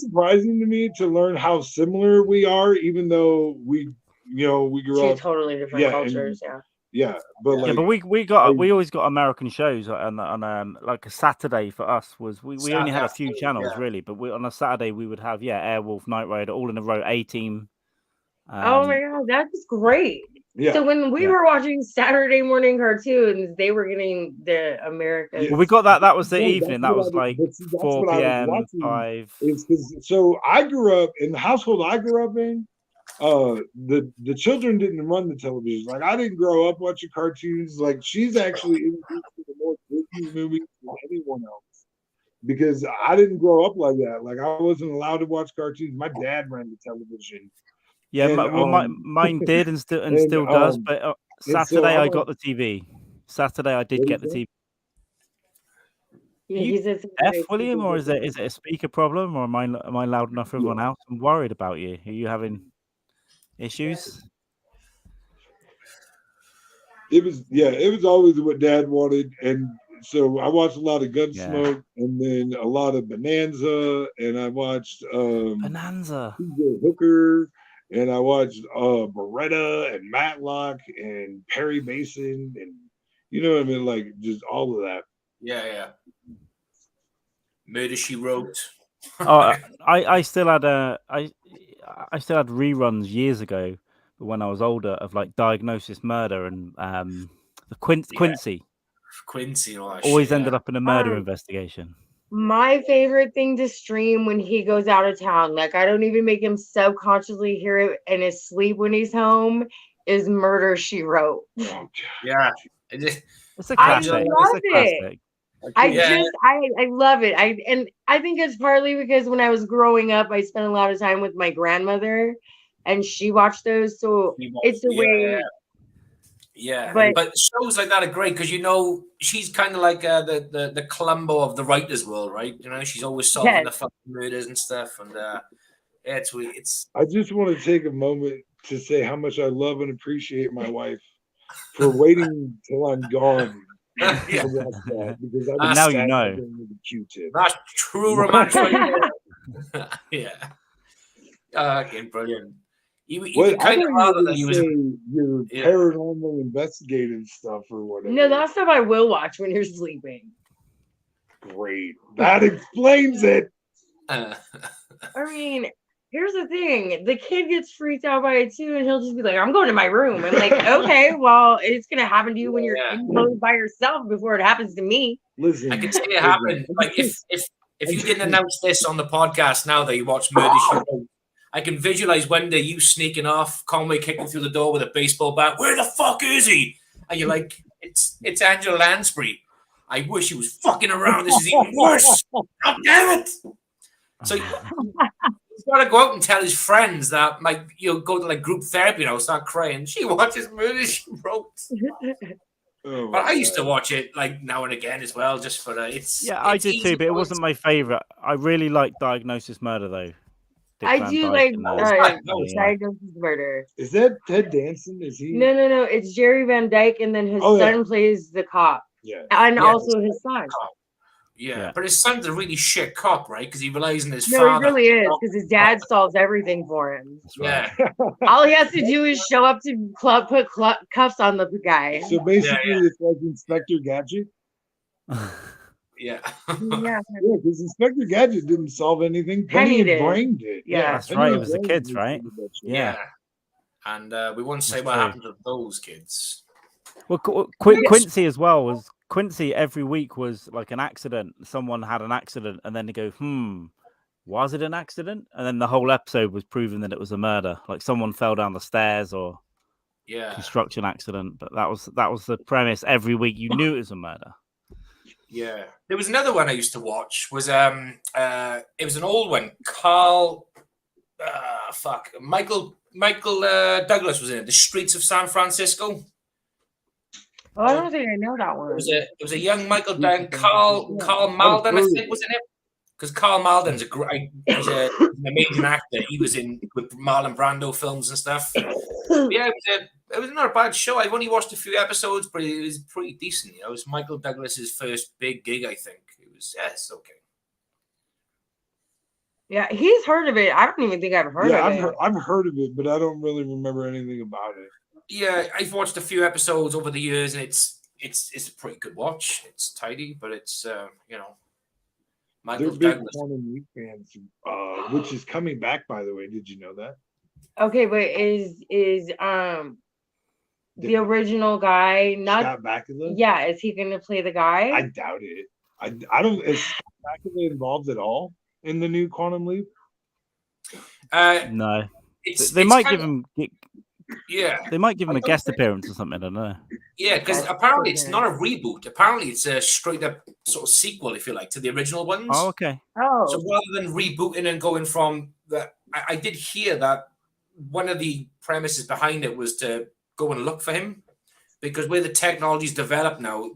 surprising to me to learn how similar we are, even though we grew up totally different cultures. But we always got American shows, and like a Saturday for us was we only had a few channels really, but on a Saturday we would have Airwolf, Knight Rider, all in a row, A-Team. Oh my god, that's great. Yeah. So when we were watching Saturday morning cartoons, they were getting the American. Well, we got that. That was the evening. That was like 4 p.m. 5. So I grew up in the household I grew up in. The children didn't run the television. Like I didn't grow up watching cartoons. Like she's actually introduced me to more these movies than anyone else. Because I didn't grow up like that. Like I wasn't allowed to watch cartoons. My dad ran the television. Yeah, and, mine did and still does. But Saturday I got the TV. Saturday I did get the TV. Yeah, he's deaf, William, or is it a speaker problem, or am I loud enough for everyone else? I'm worried about you. Are you having issues? It was always what Dad wanted, and so I watched a lot of Gunsmoke, and then a lot of Bonanza, and I watched Bonanza, Hooker, and I watched Beretta and Matlock and Perry Mason, and you know what I mean, like just all of that. Yeah. Murder, She Wrote. I still had reruns years ago, but when I was older, of like Diagnosis Murder and the Quincy. Quincy, always ended up in a murder investigation. My favorite thing to stream when he goes out of town, like I don't even make him subconsciously hear it in his sleep when he's home, is Murder, She Wrote. Yeah, it's a classic. I love it. I love it. I think it's partly because when I was growing up, I spent a lot of time with my grandmother, and she watched those. So it's a way. Yeah, but shows like that are great because she's kind of like the Columbo of the writers' world, right? She's always solving the fucking murders and stuff, and it's. I just want to take a moment to say how much I love and appreciate my wife for waiting till I'm gone. Yeah. Because now you know. That's true romantic. Yeah. Okay, brilliant. You kind of rather that you your paranormal investigative stuff or whatever. No, that stuff I will watch when you're sleeping. Great. That explains it. I mean, here's the thing. The kid gets freaked out by it too, and he'll just be like, I'm going to my room. I'm like, okay, well, it's going to happen to you when you're enclosed by yourself before it happens to me. Listen, I can see it happen. Like, if you didn't announce this on the podcast now that you watch Murder, She Wrote, I can visualize one day you sneaking off, Conway kicking through the door with a baseball bat. Where the fuck is he? And you're like, it's Angela Lansbury. I wish he was fucking around. This is even worse. God damn it. So he's got to go out and tell his friends that, like, go to like group therapy and start crying. She watches Murder, She Wrote. But I used to watch it like now and again as well, just for I did too, but it wasn't my favorite. I really like Diagnosis Murder though. I do like Diagnosis Murder. Is that Ted Danson? Is he? No. It's Jerry Van Dyke, and then his son plays the cop. Yeah, and also his son. Yeah, but his son's a really shit cop, right? Because he relies on his father. No, he really is, because his dad solves everything for him. Yeah. All he has to do is show up to put cuffs on the guy. So basically, it's like Inspector Gadget. Yeah, because Inspector Gadget didn't solve anything. Penny and Brain did. Yeah, that's right. It was the kids, right? Yeah. And we won't say what happened to those kids. Well, Quincy as well was Quincy. Every week was like an accident. Someone had an accident, and then they go, was it an accident? And then the whole episode was proving that it was a murder. Like someone fell down the stairs or construction accident. But that was the premise. Every week you knew it was a murder. Yeah, there was another one I used to watch. Was it was an old one. Michael Douglas was in it. The Streets of San Francisco. Oh, I don't think I know that one. It was a young Michael Douglas. Carl Malden, I think, was in it. Because Carl Malden's he's an amazing actor. He was in with Marlon Brando films and stuff. Yeah, it was not a bad show. I've only watched a few episodes, but it was pretty decent. It was Michael Douglas's first big gig, I think. It was it's okay. Yeah, he's heard of it. I don't even think I've heard of it. I've heard of it, but I don't really remember anything about it. Yeah, I've watched a few episodes over the years, and it's a pretty good watch. It's tidy, but it's Michael Douglas. Quantum Leap fans, which is coming back, by the way. Did you know that? Okay, but is the original guy not Scott Bakula? Yeah, is he going to play the guy? I doubt it. I don't. Is Scott Bakula involved at all in the new Quantum Leap? No. They might give him Yeah. They might give him a guest appearance or something, I don't know. Yeah, because apparently it's not a reboot. Apparently it's a straight up sort of sequel, if you like, to the original ones. Oh, okay. Oh. So rather than rebooting and going from the, I did hear that one of the premises behind it was to go and look for him, because where the technology's developed now,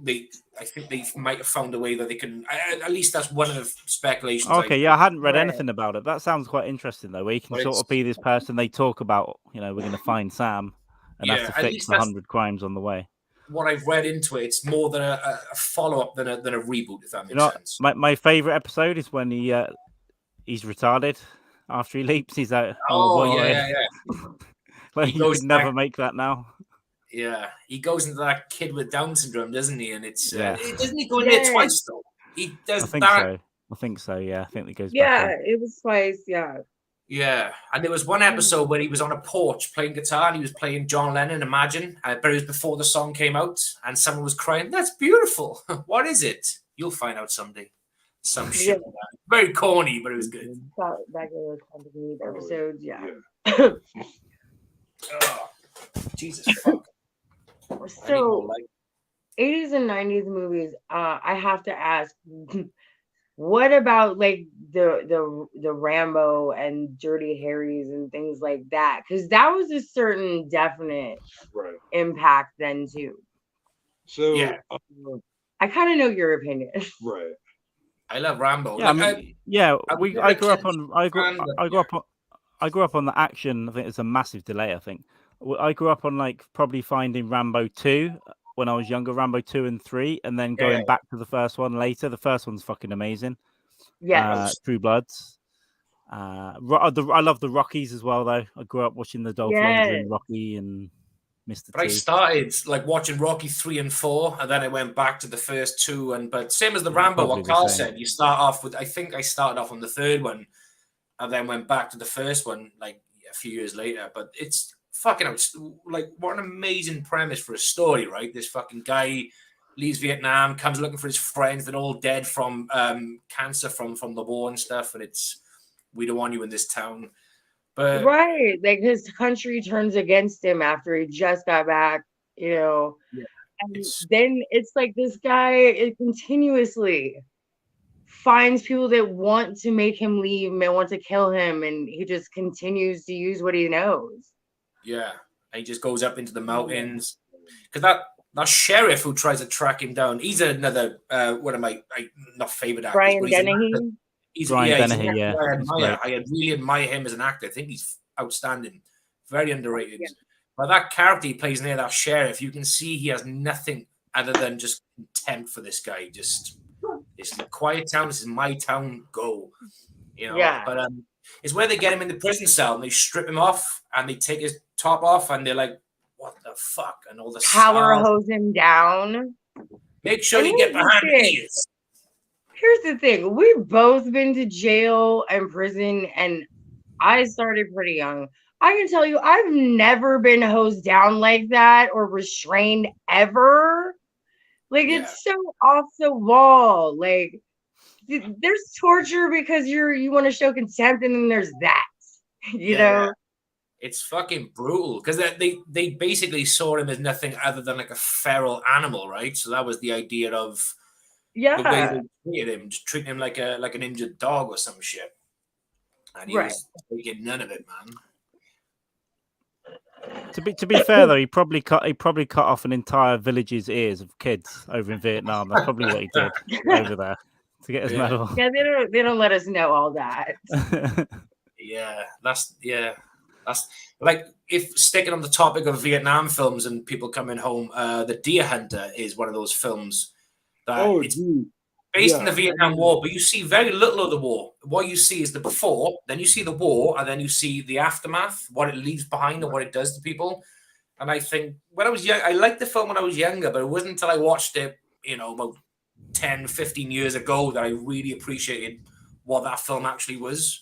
I think they might have found a way that they can. At least that's one of the speculations. Okay, I hadn't read anything about it. That sounds quite interesting, though. Where you can sort of be this person they talk about. You know, we're going to find Sam and have to fix 100 crimes on the way. What I've read into it, it's more than a follow-up than a reboot, if that makes sense. My favorite episode is when he's retarded after he leaps. He's out. Yeah. Like he could never make that now. Yeah, he goes into that kid with Down syndrome, doesn't he? And it's doesn't he go in Yeah. there twice though? He does I think that. so. I think so. Yeah, I think he goes. Yeah, back it was twice. Yeah. Yeah, and there was one episode where he was on a porch playing guitar and he was playing John Lennon, Imagine, but it was before the song came out and someone was crying, "That's beautiful." What is it? You'll find out someday. Some shit like that. Very corny, but it was good. That was one of the episodes, yeah. Oh, Jesus fuck. So 80s and 90s movies, I have to ask, what about like the Rambo and Dirty Harrys and things like that? Because that was a certain definite impact then too. So I kind of know your opinion. Right. I love Rambo. Yeah, I grew up on the action. I think it's a massive delay. I think I grew up on like probably finding Rambo 2 when I was younger, Rambo 2 and 3, and then going back to the first one later. The first one's fucking amazing. Yeah, True Bloods. I love the Rockies as well, though. I grew up watching the Dolph Lundgren Rocky and Mr. But I started like watching Rocky 3 and 4, and then I went back to the first two. But same as the Rambo, what Carl said, you start off with. I think I started off on the third one, and then went back to the first one like a few years later. But it's fucking like what an amazing premise for a story, right? This fucking guy leaves Vietnam, comes looking for his friends. They're all dead from cancer from the war and stuff, and it's we don't want you in this town. But like his country turns against him after he just got back, you know. Yeah. And then it's like this guy continuously finds people that want to make him leave and want to kill him, and he just continues to use what he knows. Yeah, and he just goes up into the mountains because that sheriff who tries to track him down, he's another one of my not favorite actors. Brian Dennehy. Brian Dennehy, yeah. I really admire him as an actor. I think he's outstanding, very underrated. Yeah. But that character he plays near that sheriff, you can see he has nothing other than just contempt for this guy. Just it's a quiet town. This is my town. Go, you know. Yeah. But it's where they get him in the prison cell and they strip him off and they take his top off and they're like, "What the fuck?" And all the power hose him down. Make sure you get behind the ears. Here's the thing. We've both been to jail and prison, and I started pretty young. I can tell you, I've never been hosed down like that or restrained ever. Like, it's so off the wall. Like, there's torture because you want to show contempt, and then there's that, you know? It's fucking brutal because they basically saw him as nothing other than like a feral animal, right? So that was the idea of the way they treated him, just treating him like an injured dog or some shit. And he was taking none of it, man. To be fair though, he probably cut off an entire village's ears of kids over in Vietnam. That's probably what he did over there to get his medal. Yeah, they don't let us know all that. That's like if sticking on the topic of Vietnam films and people coming home, The Deer Hunter is one of those films that it's based in the Vietnam War, but you see very little of the war. What you see is the before, then you see the war, and then you see the aftermath, what it leaves behind and what it does to people. And I think when I was young, I liked the film when I was younger, but it wasn't until I watched it, about 10, 15 years ago that I really appreciated what that film actually was,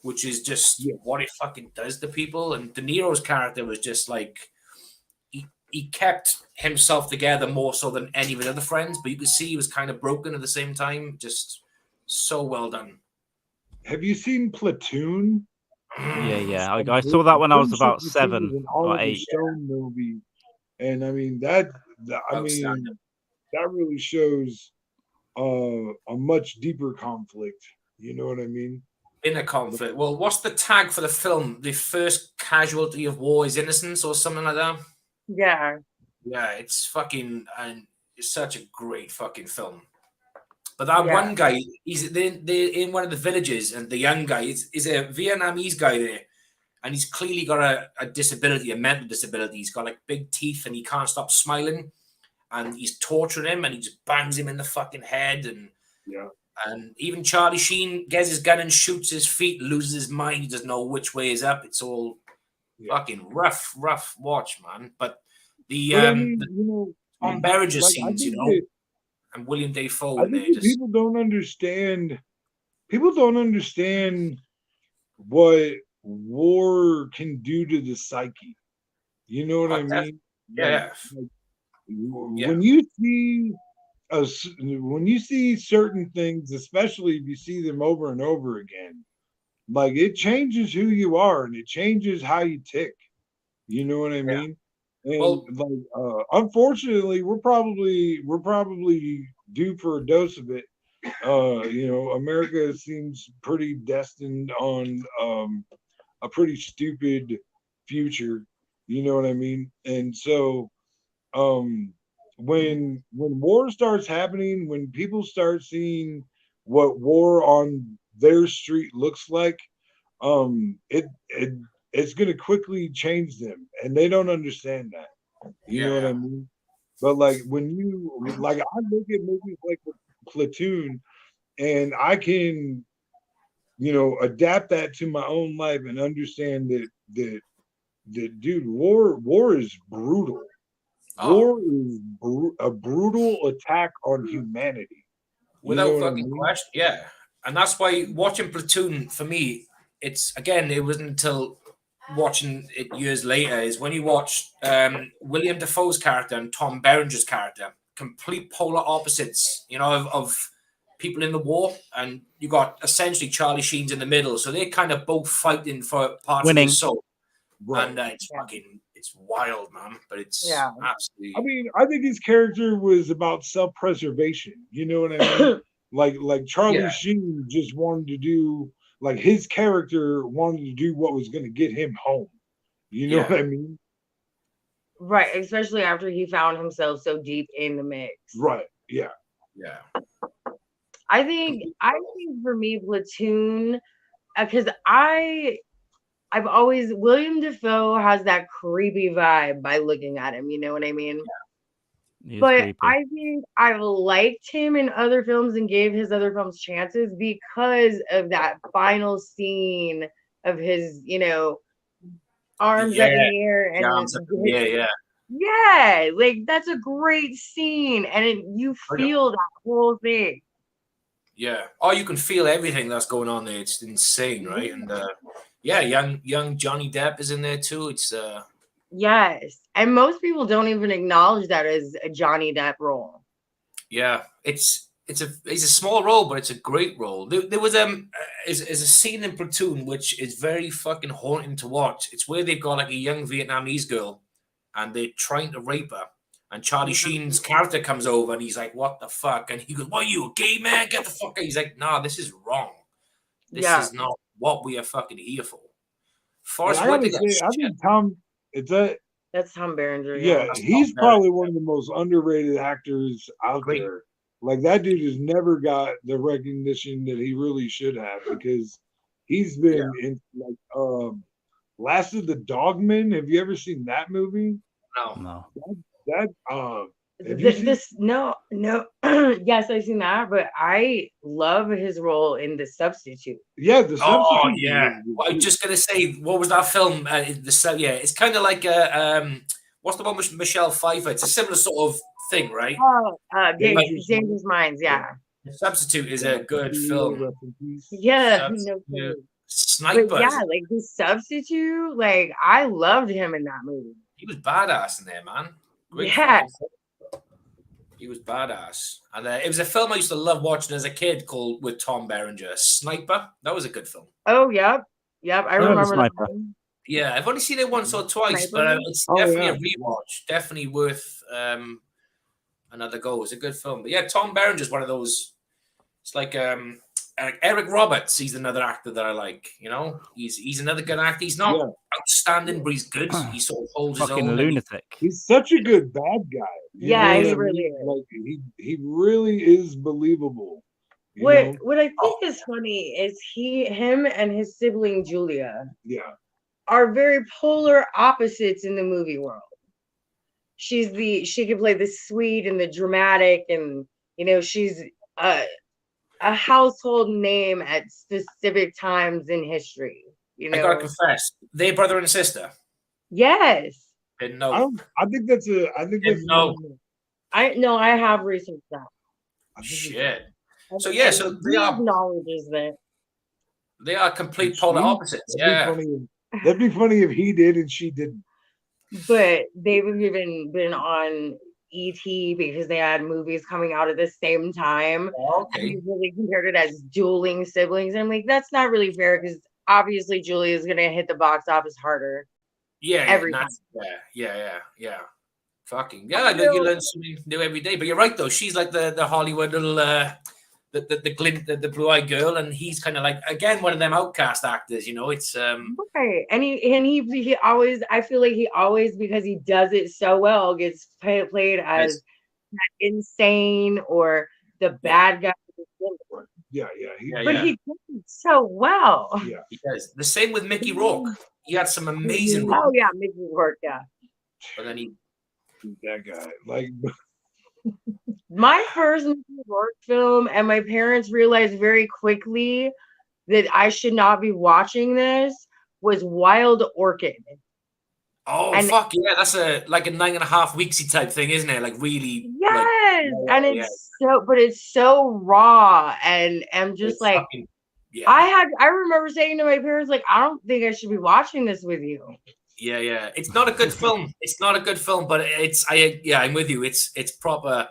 which is just what it fucking does to people. And De Niro's character was just like, he kept himself together more so than any of his other friends, but you could see he was kind of broken at the same time. Just so well done. Have you seen Platoon? Yeah. I saw that when I was about 7 or 8. Stone movie, and I mean that really shows a much deeper conflict. You know what I mean? Inner conflict. Well, what's the tag for the film? The first casualty of war is innocence, or something like that. Yeah. Yeah, it's fucking, and it's such a great fucking film. But that one guy, he's in one of the villages, and the young guy is a Vietnamese guy there, and he's clearly got a disability, a mental disability. He's got like big teeth, and he can't stop smiling, and he's torturing him, and he just bangs him in the fucking head, and even Charlie Sheen gets his gun and shoots his feet, loses his mind. He doesn't know which way is up. It's all fucking rough watch, man. But Tom Berenger scenes, and William Dafoe. I think people don't understand. People don't understand what war can do to the psyche. You know what I mean? Yeah. When you see certain things, especially if you see them over and over again, like it changes who you are and it changes how you tick. You know what I mean? And unfortunately, we're probably due for a dose of it. America seems pretty destined on a pretty stupid future. You know what I mean? And so, when war starts happening, when people start seeing what war on their street looks like, it's going to quickly change them, and they don't understand that. You know what I mean? But like when I look at movies like Platoon, and I can, adapt that to my own life and understand that dude, war is brutal. War is a brutal attack on humanity. Without fucking question, yeah. And that's why watching Platoon, for me, it wasn't until watching it years later is when you watch William Dafoe's character and Tom Berenger's character, complete polar opposites, of people in the war. And you got essentially Charlie Sheen's in the middle. So they're kind of both fighting for parts of the soul. Right. And it's wild, man, but it's absolutely. I mean, I think his character was about self-preservation. You know what I mean? like Charlie Sheen just wanted to do, like his character wanted to do what was going to get him home. You know what I mean? Right, especially after he found himself so deep in the mix. Right. Yeah. Yeah. I think for me, Platoon, because I've always, William Dafoe has that creepy vibe by looking at him, you know what I mean? Yeah. But creepy. I think I liked him in other films and gave his other films chances because of that final scene of his, arms up in the air. And yeah, like that's a great scene. And you feel that whole thing. Yeah. Oh, you can feel everything that's going on there. It's insane, right? And young Johnny Depp is in there too. It's yes, and most people don't even acknowledge that as a Johnny Depp role. Yeah, it's a small role, but it's a great role. There was is a scene in Platoon which is very fucking haunting to watch. It's where they've got like a young Vietnamese girl, and they're trying to rape her. And Charlie Sheen's character comes over, and he's like, "What the fuck?" And he goes, "What are you, a gay man? Get the fuck out!" He's like, "Nah, this is wrong. This is not what we are fucking here for." I think Tom. That's Tom Berenger. Yeah, he's probably one of the most underrated actors out there. Like that dude has never got the recognition that he really should have because he's been in like Last of the Dogmen. Have you ever seen that movie? No. No. Yes, I've seen that, but I love his role in The Substitute. Yeah, The Substitute. Oh yeah. Well, I'm just gonna say, what was that film? It's kind of like what's the one with Michelle Pfeiffer? It's a similar sort of thing, right? Oh, Dangerous Minds. Yeah. The Substitute is a good film. Yeah. Sniper. But yeah, like The Substitute. Like I loved him in that movie. He was badass in there, man. He was badass. And it was a film I used to love watching as a kid with Tom Berenger. Sniper. That was a good film. Oh, yeah. Yep, I remember that. Yeah, I've only seen it once or twice, but it's definitely a rewatch. Definitely worth another go. It's a good film. But yeah, Tom Berenger's one of those. It's like Eric Roberts. He's another actor that I like. You know, he's another good actor. He's not outstanding, but he's good. He sort of holds his own. Lunatic. He's such a good bad guy. Yeah, he really is. Like he really is believable. What I think is funny is him and his sibling Julia are very polar opposites in the movie world. She can play the sweet and the dramatic, and she's a household name at specific times in history. I gotta confess, they're brother and sister. Yes. Didn't know. I think that's I have researched that. Shit. So yeah, so they are acknowledges that they are complete polar opposites. That'd be funny if he did and she didn't. But they've even been on E.T. because they had movies coming out at the same time. Okay. And he really compared it as dueling siblings. And I'm like, that's not really fair because obviously Julia is gonna hit the box office harder. Every time. Yeah. Fucking you learn something new every day. But you're right though. She's like the Hollywood little the glint, the blue-eyed girl, and he's kind of like again one of them outcast actors. It's right. And he always, I feel like he always, because he does it so well, gets played as insane or the bad guy. Yeah. But he does it so well. Yeah, he does. The same with Mickey Rourke. He had some amazing. Oh yeah, Mickey Rourke. Yeah. But then that guy, like. My first Mickey Rourke film, and my parents realized very quickly that I should not be watching this, was Wild Orchid. Oh, fuck yeah, that's like a 9.5 weeksy type thing, isn't it? Like really. Yes, and it's so raw, and I'm just like, fucking, I remember saying to my parents, like, I don't think I should be watching this with you. Yeah. It's not a good film. It's not a good film, but I'm with you. It's proper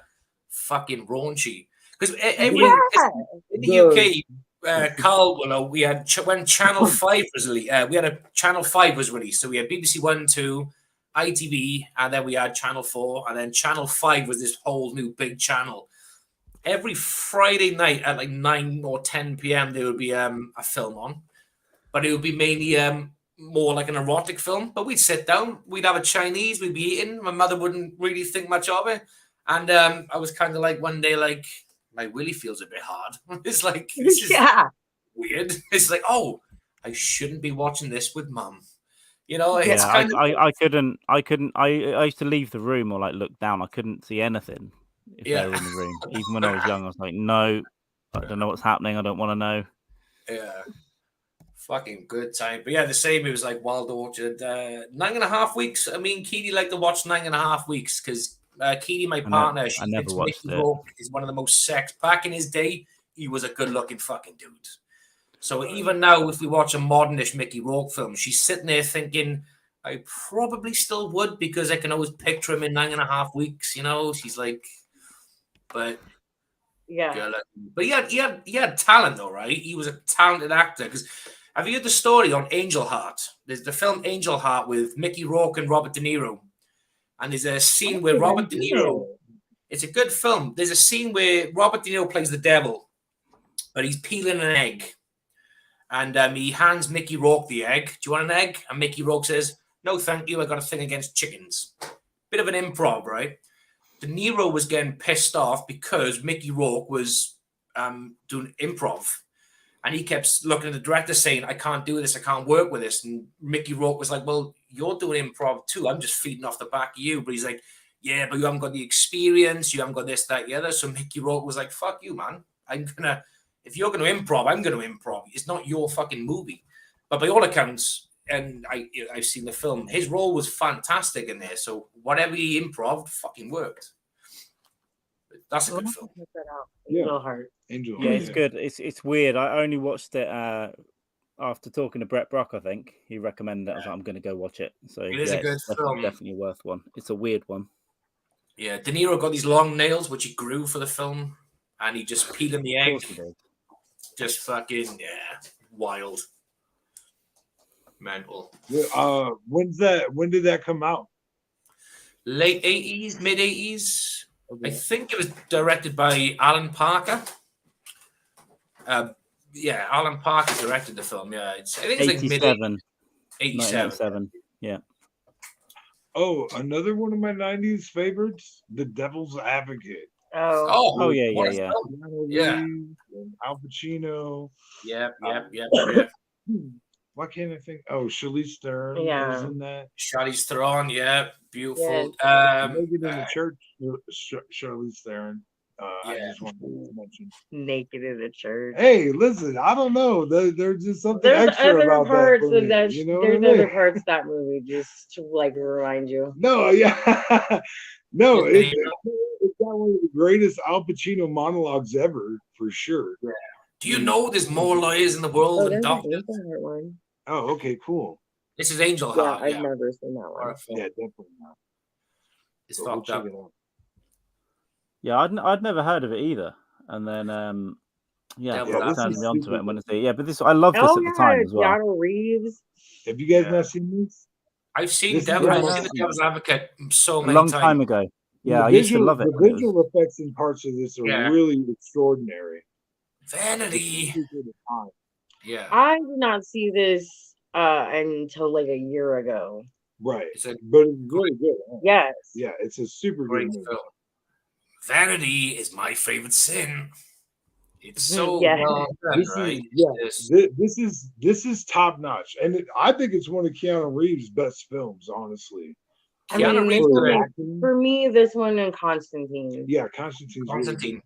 fucking raunchy. Because in the UK, Carl, we had when Channel 5 was released. We had a Channel 5 was released, so we had BBC 1, 2, ITV, and then we had Channel 4, and then Channel 5 was this whole new big channel. Every Friday night at like 9 or 10 p.m. there would be a film on, but it would be mainly more like an erotic film. But we'd sit down, we'd have a Chinese, we'd be eating. My mother wouldn't really think much of it, and I was kind of like one day like. My willy feels a bit hard. It's like, this is weird. It's like, oh, I shouldn't be watching this with mum. It's kind of... I used to leave the room or like look down. I couldn't see anything if they were in the room. Even when I was young, I was like, no, I don't know what's happening. I don't want to know. Yeah. Fucking good time. But yeah, the same. It was like Wild Orchid. 9.5 weeks. I mean, Keely liked to watch 9.5 weeks because Keely, my partner, she thinks Mickey Rourke is one of the most sex. Back in his day, he was a good-looking fucking dude. So even now, if we watch a modernish Mickey Rourke film, she's sitting there thinking, I probably still would because I can always picture him in 9.5 weeks. She's like, but yeah. But he had talent though, right? He was a talented actor. Because have you heard the story on Angel Heart? There's the film Angel Heart with Mickey Rourke and Robert De Niro. And there's a scene where Robert De Niro, it's a good film. There's a scene where Robert De Niro plays the devil, but he's peeling an egg. And he hands Mickey Rourke the egg. Do you want an egg? And Mickey Rourke says, no, thank you. I got a thing against chickens. Bit of an improv, right? De Niro was getting pissed off because Mickey Rourke was doing improv. And he kept looking at the director saying, I can't do this. I can't work with this. And Mickey Rourke was like, well, you're doing improv too. I'm just feeding off the back of you. But he's like, yeah, but you haven't got the experience. You haven't got this, that, the other. So Mickey Rourke was like, fuck you, man. If you're going to improv, I'm going to improv. It's not your fucking movie. But by all accounts, and I've seen the film, his role was fantastic in there. So whatever he improved fucking worked. That's a good film. Angel Heart. Angel Heart. Yeah, it's good. It's weird. I only watched it after talking to Brett Brock. I think he recommended it. I was like, I'm going to go watch it. So it is a good film. Definitely worth one. It's a weird one. Yeah, De Niro got these long nails, which he grew for the film, and he just peeled in the egg. Just fucking wild. Mental. When did that come out? Late 80s, mid 80s. Okay. I think it was directed by Alan Parker. Alan Parker directed the film. Yeah, I think it's 87. Like mid 87. Yeah. Oh, another one of my 90s favorites, The Devil's Advocate. Oh yeah. Al Pacino. Yep. Why can't I think? Oh, Charlize Theron was in that. Charlize Theron, yeah, beautiful. Naked in the Church, Charlize Theron. I just wanted to mention Naked in the Church. Hey, listen, I don't know. There's just something extra about that. There's other parts of that movie just to like remind you. No, yeah. No, it's got one of the greatest Al Pacino monologues ever, for sure. Yeah. Do you know there's more lawyers in the world than doctors? Oh, okay, cool. This is Angel Heart. I've never seen that one. Yeah, definitely not. It's fucked up. Yeah, I'd never heard of it either, and then turned me onto it and went to see. Yeah, but I loved this at the time as well. Keanu Reeves. Have you guys not seen this? I've seen the Devil's Advocate so many times. A long time ago. Yeah, I used to love it. The visual effects in parts of this are really extraordinary. Vanity. Yeah. I did not see this until like a year ago. Right. But it's really good. Huh? Yes. Yeah, it's a super great film. Vanity is my favorite sin. It's so well done, right? This is top notch, and I think it's one of Keanu Reeves' best films, honestly. Keanu Reeves, for me, this one and Constantine. Yeah, Constantine. Really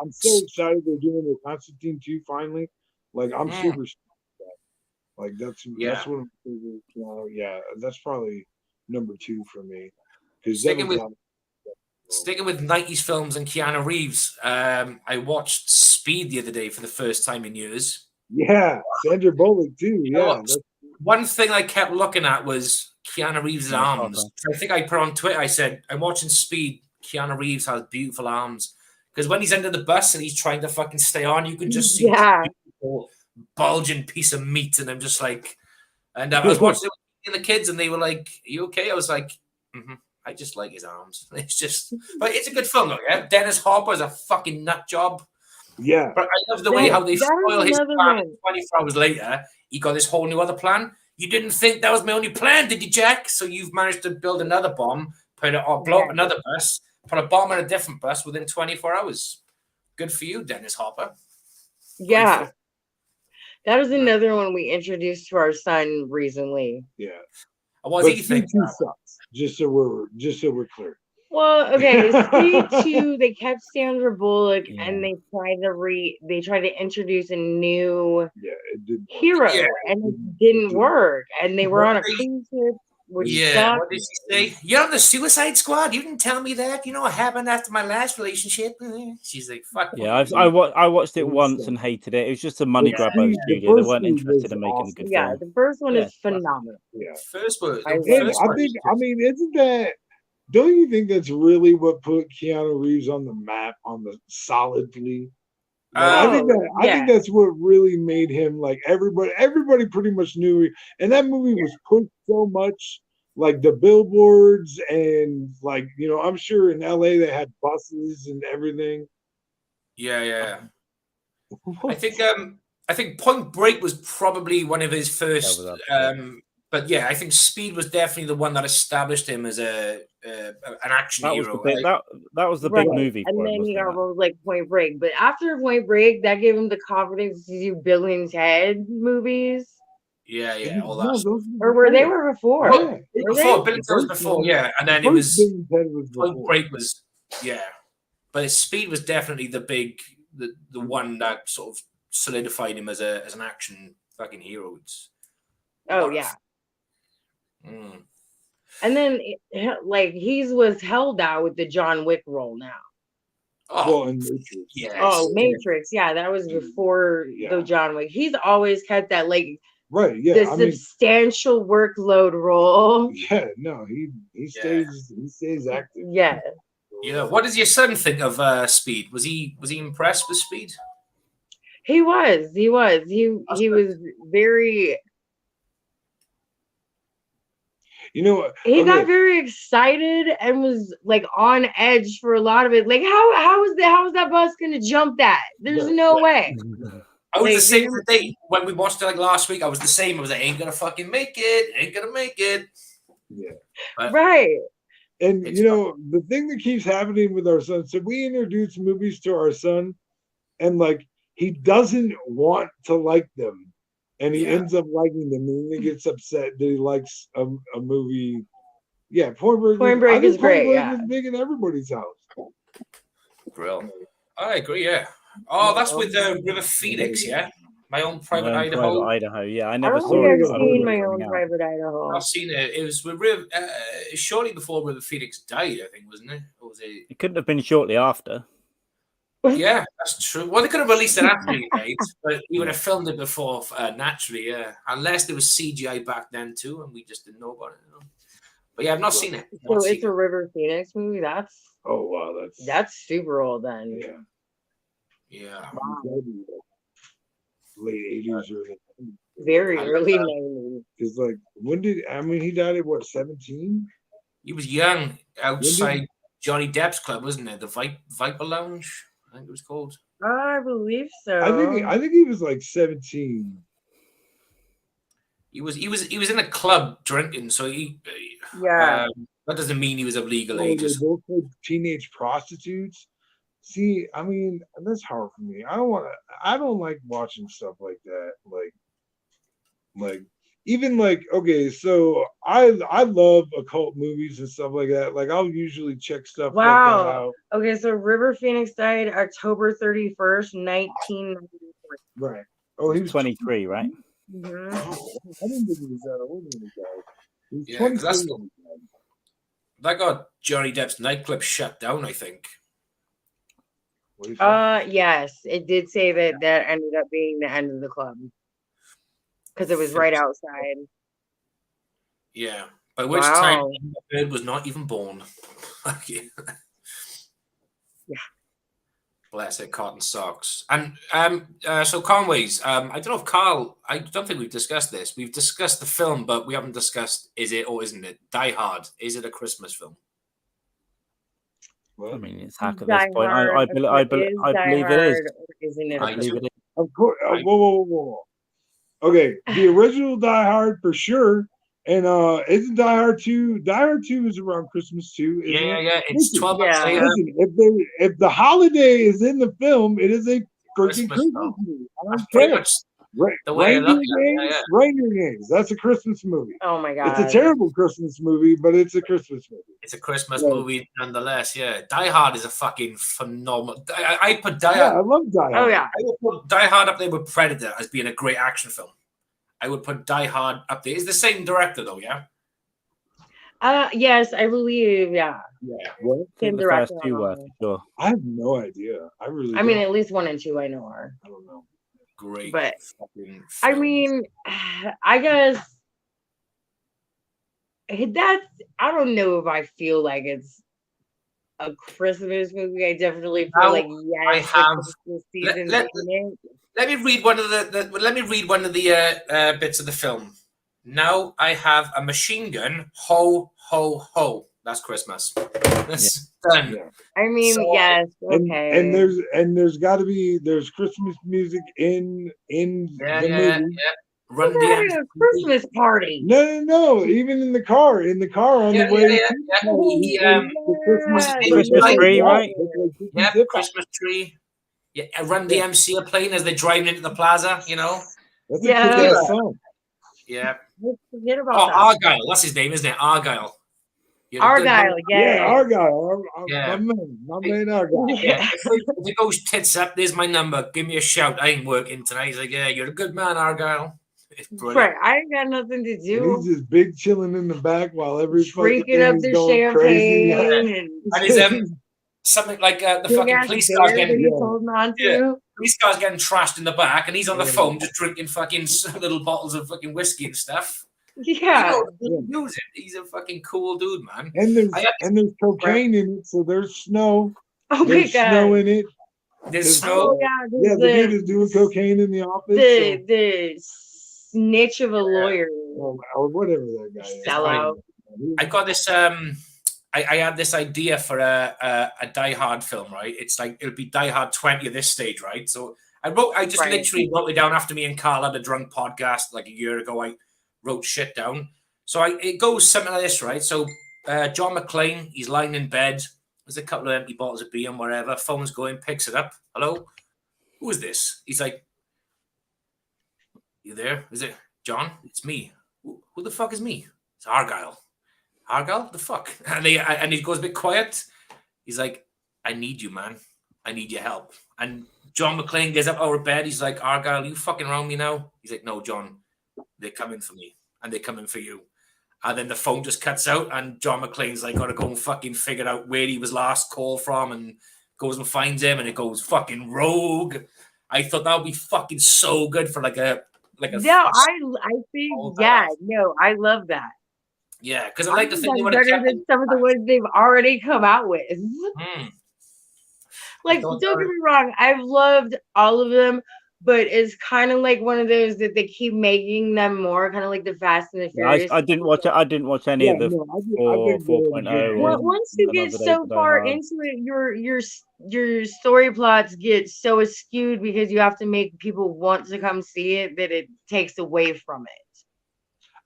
I'm so excited they're doing the Constantine 2 finally. Like I'm super excited. Like that's one of my favorite. Yeah, that's probably number 2 for me. Sticking with 90s films and Keanu Reeves, I watched Speed the other day for the first time in years. Yeah, Sandra Bullock too. Yeah. One thing I kept looking at was Keanu Reeves' arms. I think I put on Twitter, I said, I'm watching Speed. Keanu Reeves has beautiful arms. Because when he's under the bus and he's trying to fucking stay on, you can just see a beautiful, bulging piece of meat. And I'm just like, and I was watching it with the kids and they were like, are you okay? I was like, I just like his arms. It's just, but it's a good film, though. Yeah, Dennis Hopper's a fucking nut job. Yeah, but I love the way how they spoil his plan. 24 hours later, he got this whole new other plan. You didn't think that was my only plan, did you, Jack? So you've managed to build another bomb, blow up another bus, put a bomb on a different bus within 24 hours. Good for you, Dennis Hopper. Yeah, that was another one we introduced to our son recently. Yeah, what do you think? Just so we're clear. Well, okay, Speed 2, they kept Sandra Bullock and they tried to introduce a new hero and it didn't work. And they were on a cruise ship, which sucked. What did she say? You're on the Suicide Squad? You didn't tell me that. You know what happened after my last relationship? She's like, fuck. Yeah, I watched it once and hated it. It was just a money grab by the studio. They weren't interested in making a good film. Yeah, the first one is phenomenal. Yeah. First one. I mean, isn't that... Don't you think that's really what put Keanu Reeves on the map, solidly? I think that's what really made him like everybody pretty much knew, and that movie was pushed so much, like the billboards and like I'm sure in LA they had buses and everything. Yeah. I think Point Break was probably one of his first. But yeah, I think Speed was definitely the one that established him as an action hero. That was the big movie. And then he got roles like Point Break. But after Point Break, that gave him the confidence to do Billings Head movies. Yeah, all that. Or where they were before. Billings was before, yeah. And then it was Point Break was, But Speed was definitely the one that sort of solidified him as an action fucking hero. Yeah. And then he was held out with the John Wick role now. Matrix. Yeah, that was before the John Wick. He's always kept that substantial workload role. Yeah, no, he stays active. Yeah. Yeah. What does your son think of Speed? Was he impressed with Speed? He was. He was very You know, he got very excited and was like on edge for a lot of it. Like, how is that bus gonna jump that? There's no way. I was the same today when we watched it like last week. I was the same. I was like, ain't gonna fucking make it. Ain't gonna make it. Yeah. But, right. And you know, the thing that keeps happening with our son, so we introduce movies to our son, and like he doesn't want to like them. And he ends up liking them, and he gets upset that he likes a movie. Yeah, Point Break is great. It's big in everybody's house. Real. I agree. Yeah. Oh, that's with River Phoenix. Yeah. My Own Private Idaho. Idaho. Yeah, I never saw it. I've seen My Own Private Idaho. I've seen it. It was with River, shortly before River Phoenix died, I think, wasn't it? Or was it? It couldn't have been shortly after. Yeah, that's true. Well, they could have released it after he died, but he would have filmed it before naturally, yeah. Unless there was CGI back then too, and we just didn't know about it. You know? But yeah, I've not seen it. So it's a River Phoenix movie. That's that's super old then. Yeah. Wow. Late 80s or very early 90s. Because like he died at what, 17? He was young outside Johnny Depp's club, wasn't it? The Viper Lounge, I think it was called. I believe so. I think he was like 17. He was in a club drinking, so that doesn't mean he was of legal age. They both like teenage prostitutes. See, I mean, that's hard for me. I don't like watching stuff like that. Like even like, okay, so I love occult movies and stuff like that. Like I'll usually check stuff like that out. Okay, so River Phoenix died October 31st, 1993. Right. Oh, he was 23, right? Mm-hmm. I didn't think he was that old when he died. He was 23. That got Johnny Depp's nightclub shut down, I think. Yes, it did say that ended up being the end of the club because it was right outside. Yeah, by which time the bird was not even born. Yeah. Bless it, cotton socks. And so Conways, I don't know if Carl, I don't think we've discussed this. We've discussed the film, but we haven't discussed is it or isn't it Die Hard? Is it a Christmas film? Well, I mean, it's hack at this point. I believe it is. Isn't it? I believe it is. Of course. Whoa. Okay, the original Die Hard for sure. And isn't Die Hard 2? Die Hard 2 is around Christmas too. Yeah. It's 12 months later. Listen, if the holiday is in the film, it is a freaking Christmas movie. I don't care. The way I look Reindeer Games. That's a Christmas movie. Oh my god! It's a terrible Christmas movie, but it's a Christmas movie. It's a Christmas movie nonetheless. Yeah, Die Hard is a fucking phenomenal. I put Die Hard. I love Die Hard. Oh yeah, I would put Die Hard up there with Predator as being a great action film. I would put Die Hard up there. It's the same director though, yeah. Yes, I believe. Yeah. What? Same the director. First two were, sure. I have no idea. I mean, at least 1 and 2 I know are. I don't know. Great, but I mean, I guess that's. I don't know if I feel like it's a Christmas movie. I definitely feel like yes, I have. Christmas season let me read one of the. Let me read one of the bits of the film. Now I have a machine gun. Ho ho ho. That's Christmas. That's done. Yeah. I mean, yes, okay. And there's got to be Christmas music in the movie. Yeah. Run the a Christmas party. No. Even in the car on the way. The Christmas tree, right? Yeah, Christmas tree. Yeah, Run DMC are playing as they're driving into the plaza. You know. That's a good song. Yeah. Forget about that. Argyle. That's his name, isn't it? Argyle. Argyle, yeah, Argyle. My man, Argyle. Yeah. If it goes tits up, there's my number. Give me a shout. I ain't working tonight. He's like, yeah, you're a good man, Argyle. It's brilliant. Right, I ain't got nothing to do. And he's just big chilling in the back while every drinking up the champagne and he's something like the fucking police car's getting police car's getting trashed in the back, and he's on the phone just drinking fucking little bottles of fucking whiskey and stuff. Yeah, he's a fucking cool dude, man. And there's cocaine in it, so there's snow. Oh my god, snow in it. There's snow. Oh, yeah, the dude is doing cocaine in the office. The snitch of a lawyer, or whatever that guy is. Sellout. I got this. I had this idea for a Die Hard film, right? It's like it'll be Die Hard 20 at this stage, right? So I just literally wrote it down after me and Carl had a drunk podcast like a year ago. I wrote shit down. So it goes something like this, right? So John McClane, he's lying in bed. There's a couple of empty bottles of beer and whatever. Phone's going, picks it up. Hello? Who is this? He's like, you there? Is it John? It's me. Who the fuck is me? It's Argyle. Argyle? What the fuck? And he goes a bit quiet. He's like, I need you, man. I need your help. And John McClane gets up out of bed. He's like, Argyle, you fucking around me now? He's like, no, John, they're coming for me. And they're coming for you. And then the phone just cuts out. And John McClane's like, got to go and fucking figure out where he was last called from. And goes and finds him. And it goes fucking rogue. I thought that would be fucking so good for like a no, I think I love that. Yeah, because I like the thing better than some of the ones they've already come out with. Like, don't get me wrong, I've loved all of them, but it's kind of like one of those that they keep making them more kind of like the Fast and the Furious. I didn't watch it. I didn't watch any of the 4.0. Once you get so far into it, your story plots get so skewed because you have to make people want to come see it that it takes away from it.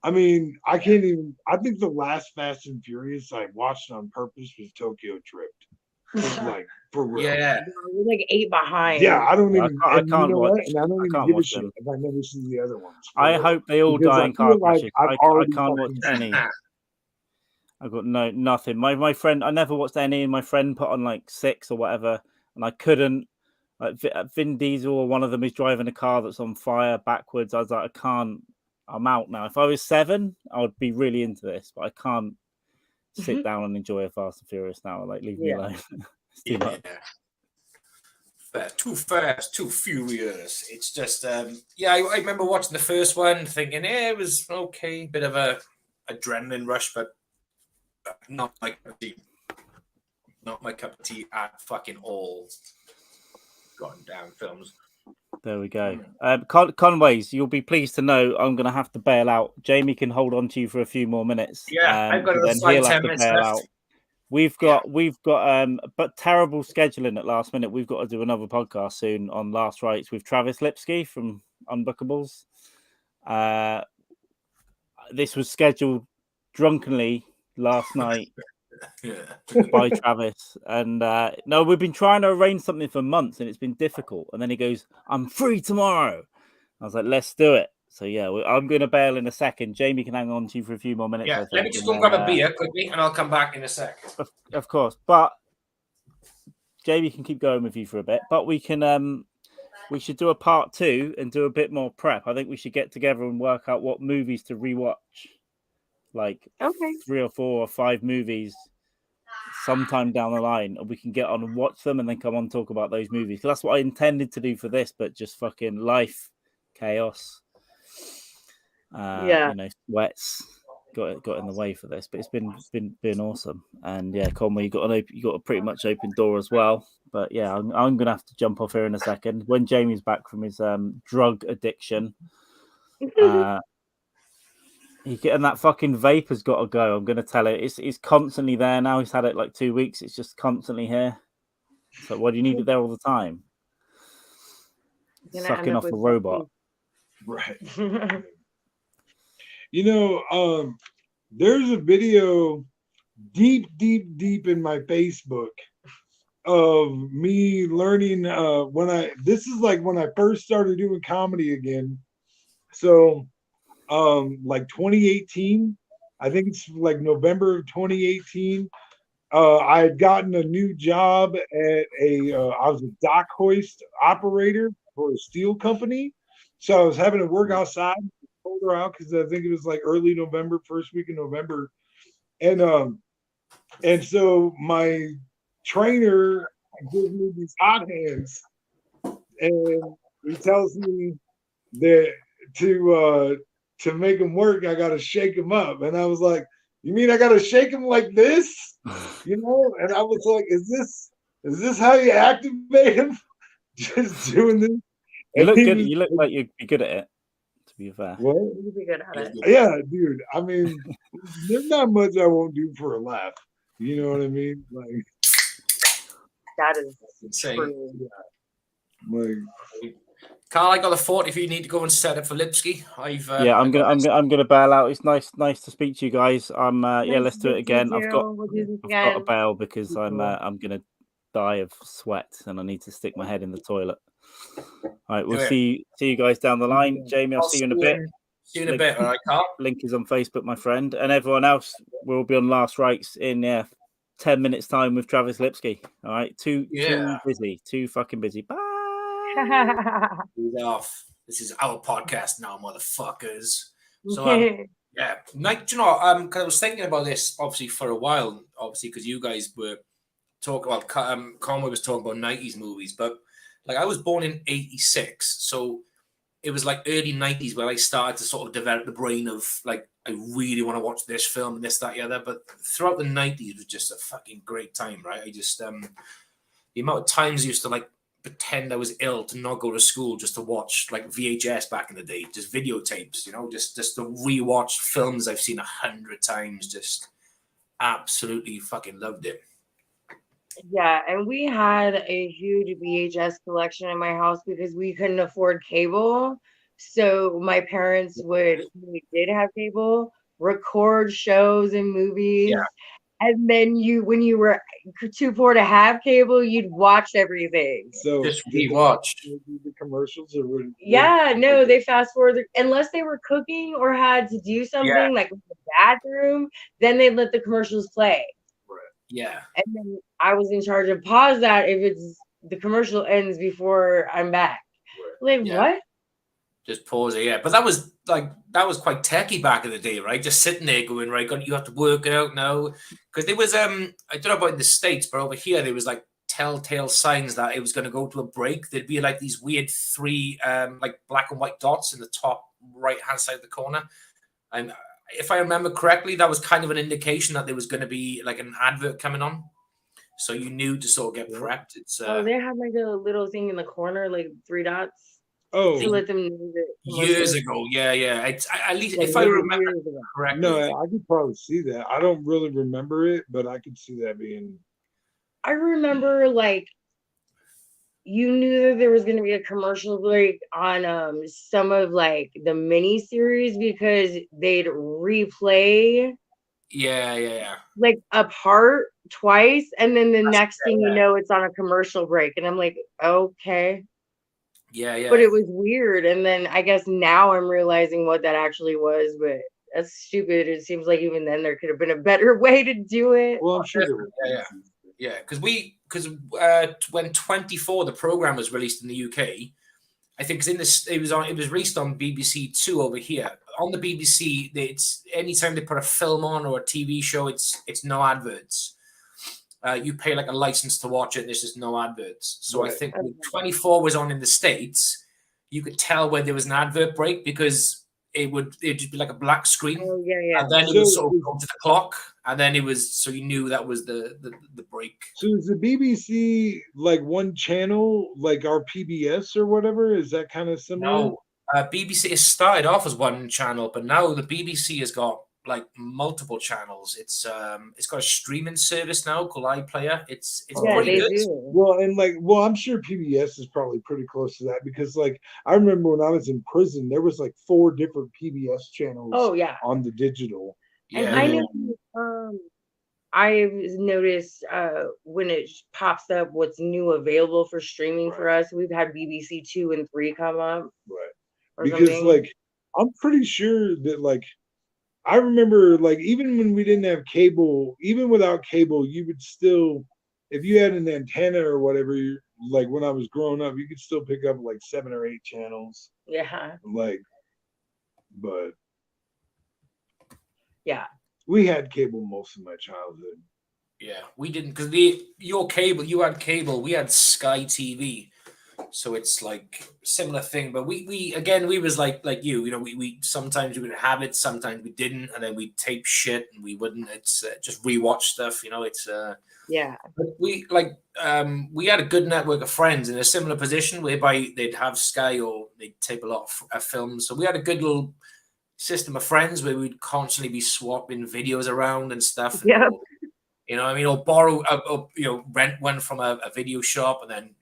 I mean, I can't even. I think the last Fast and Furious I watched on purpose was Tokyo Drift. Like for real. Yeah, we're like 8 behind. Yeah, I don't even. I can't watch. And I don't even give a shit if I never see the other ones. I hope they all die in car crashes. I can't watch any. I've got nothing. My friend, I never watched any. My friend put on like 6 or whatever, and I couldn't. Like Vin Diesel or one of them is driving a car that's on fire backwards. I was like, I can't. I'm out now. If I was 7, I would be really into this, but I can't sit down and enjoy a Fast and Furious now. Like, leave me alone. It's too much. Too fast, too furious. It's just, I remember watching the first one, thinking, it was okay, bit of a adrenaline rush, but not my cup of tea. Not my cup of tea at fucking all. Gone down films. There we go. Conways, you'll be pleased to know I'm going to have to bail out. Jamie can hold on to you for a few more minutes. Yeah, I've got then he'll have to bail out. We've got, but terrible scheduling at last minute. We've got to do another podcast soon on Last Rites with Travis Lipsky from Unbookables. This was scheduled drunkenly last night. By Travis, and no, we've been trying to arrange something for months and it's been difficult, and then he goes, I'm free tomorrow. I was like, let's do it. So yeah, I'm going to bail in a second. Jamie can hang on to you for a few more minutes. Let me just go grab a beer quickly and I'll come back in a sec. Of course, but Jamie can keep going with you for a bit, but we can we should do a part 2 and do a bit more prep. I think we should get together and work out what movies to rewatch, like 3 or 4 or 5 movies sometime down the line, and we can get on and watch them and then come on and talk about those movies. Because that's what I intended to do for this, but just fucking life, chaos, sweats got in the way for this. But it's been awesome. And yeah, Conway, you got a pretty much open door as well. But yeah, I'm gonna have to jump off here in a second when Jamie's back from his drug addiction. And that fucking vape has got to go. I'm going to tell it. It's constantly there now. He's had it like 2 weeks. It's just constantly here. So why do you need it there all the time? Sucking off a robot. Right. There's a video deep in my Facebook of me learning this is like when I first started doing comedy again. So like 2018, I think it's like November of 2018. I had gotten a new job at I was a dock hoist operator for a steel company. So I was having to work outside, colder out, because I think it was like early November, first week in November. And so my trainer gives me these hot hands, and he tells me that to make them work, I got to shake them up. And I was like, you mean I got to shake them like this? And I was like, is this how you activate them? Just doing this? You look good. You look like you're good at it. be fair. What? You'd be good at it. Yeah, dude. I mean, there's not much I won't do for a laugh. You know what I mean? Like that is insane. True. Yeah. Like, Carl, I got a thought. If you need to go and set up for Lipsky, I'm gonna bail out. It's nice to speak to you guys. Let's do it again. I've got a bail because I'm gonna die of sweat and I need to stick my head in the toilet. All right, we'll see you guys down the line. Jamie, I'll see you in a bit. See you in a bit, all right, Carl? Link is on Facebook, my friend, and everyone else will be on Last Rights in 10 minutes time with Travis Lipsky. All right, too fucking busy. Bye. He's off. This is our podcast now, motherfuckers. So yeah, Mike, do you know, because I was thinking about this obviously for a while, obviously because you guys were talking about Conway was talking about 90s movies, but like I was born in 86, so it was like early 90s when I started to sort of develop the brain of like I really want to watch this film and this, that, the other. But throughout the 90s was just a fucking great time, right? I just the amount of times I used to like pretend I was ill to not go to school just to watch like VHS back in the day, just videotapes, you know, just to rewatch films I've seen 100 times. Just absolutely fucking loved it. Yeah, and we had a huge VHS collection in my house because we couldn't afford cable. So my parents would, when we did have cable, record shows and movies. Yeah. And then when you were too poor to have cable, you'd watch everything. So just rewatch the commercials, or no, they fast forward unless they were cooking or had to do something like in the bathroom. Then they'd let the commercials play. Right. Yeah. And then I was in charge of pause that if it's the commercial ends before I'm back. Right. Like what? Just pause it, yeah. But that was quite techie back in the day, right? Just sitting there going, right, you have to work it out now. Because there was I don't know about in the States, but over here there was like telltale signs that it was going to go to a break. There'd be like these weird 3 like black and white dots in the top right hand side of the corner. And if I remember correctly, that was kind of an indication that there was going to be like an advert coming on. So you knew to sort of get prepped. It's they had like a little thing in the corner, like 3 dots. Oh, to let them know that years ago, yeah. At least if I remember correctly. No, I could probably see that. I don't really remember it, but I could see that being. I remember like you knew that there was going to be a commercial break on some of like the mini series because they'd replay. Yeah. Like a part twice, and then the next thing you know, it's on a commercial break, and I'm like, okay. Yeah. But it was weird, and then I guess now I'm realizing what that actually was, but that's stupid. It seems like even then there could have been a better way to do it. Well, I'm sure there was. Yeah, because when 24 the program was released in the UK, I think it was released on BBC Two over here. On the BBC, it's anytime they put a film on or a TV show, it's no adverts. You pay like a license to watch it. There's just no adverts. So right. I think when 24 was on in the States, you could tell when there was an advert break because it'd just be like a black screen. Oh, yeah. And then it would sort of go to the clock. And then it was, so you knew that was the break. So is the BBC like one channel, like our PBS or whatever? Is that kind of similar? No, BBC has started off as one channel, but now the BBC has got like multiple channels. It's got a streaming service now called iPlayer. It's pretty good. Well, I'm sure PBS is probably pretty close to that because like I remember when I was in prison, there was like 4 different PBS channels. Oh yeah, on the digital. Yeah, and I know. I've noticed when it pops up what's new available for streaming for us. We've had BBC 2 and 3 come up. Right. Because something. Like I'm pretty sure that like. I remember, like, even when we didn't have cable, even without cable, you would still, if you had an antenna or whatever, like when I was growing up, you could still pick up like 7 or 8 channels. Yeah. Like, but. Yeah. We had cable most of my childhood. Yeah, we didn't, because you had cable, we had Sky TV. So it's like similar thing, but we was like you know, we sometimes we would have it, sometimes we didn't, and then we tape shit and we wouldn't. It's just rewatch stuff, you know. It's yeah. But we like we had a good network of friends in a similar position whereby they'd have Sky or they'd tape a lot of films. So we had a good little system of friends where we'd constantly be swapping videos around and stuff. Yeah. You know what I mean? Or borrow, rent one from a video shop and then,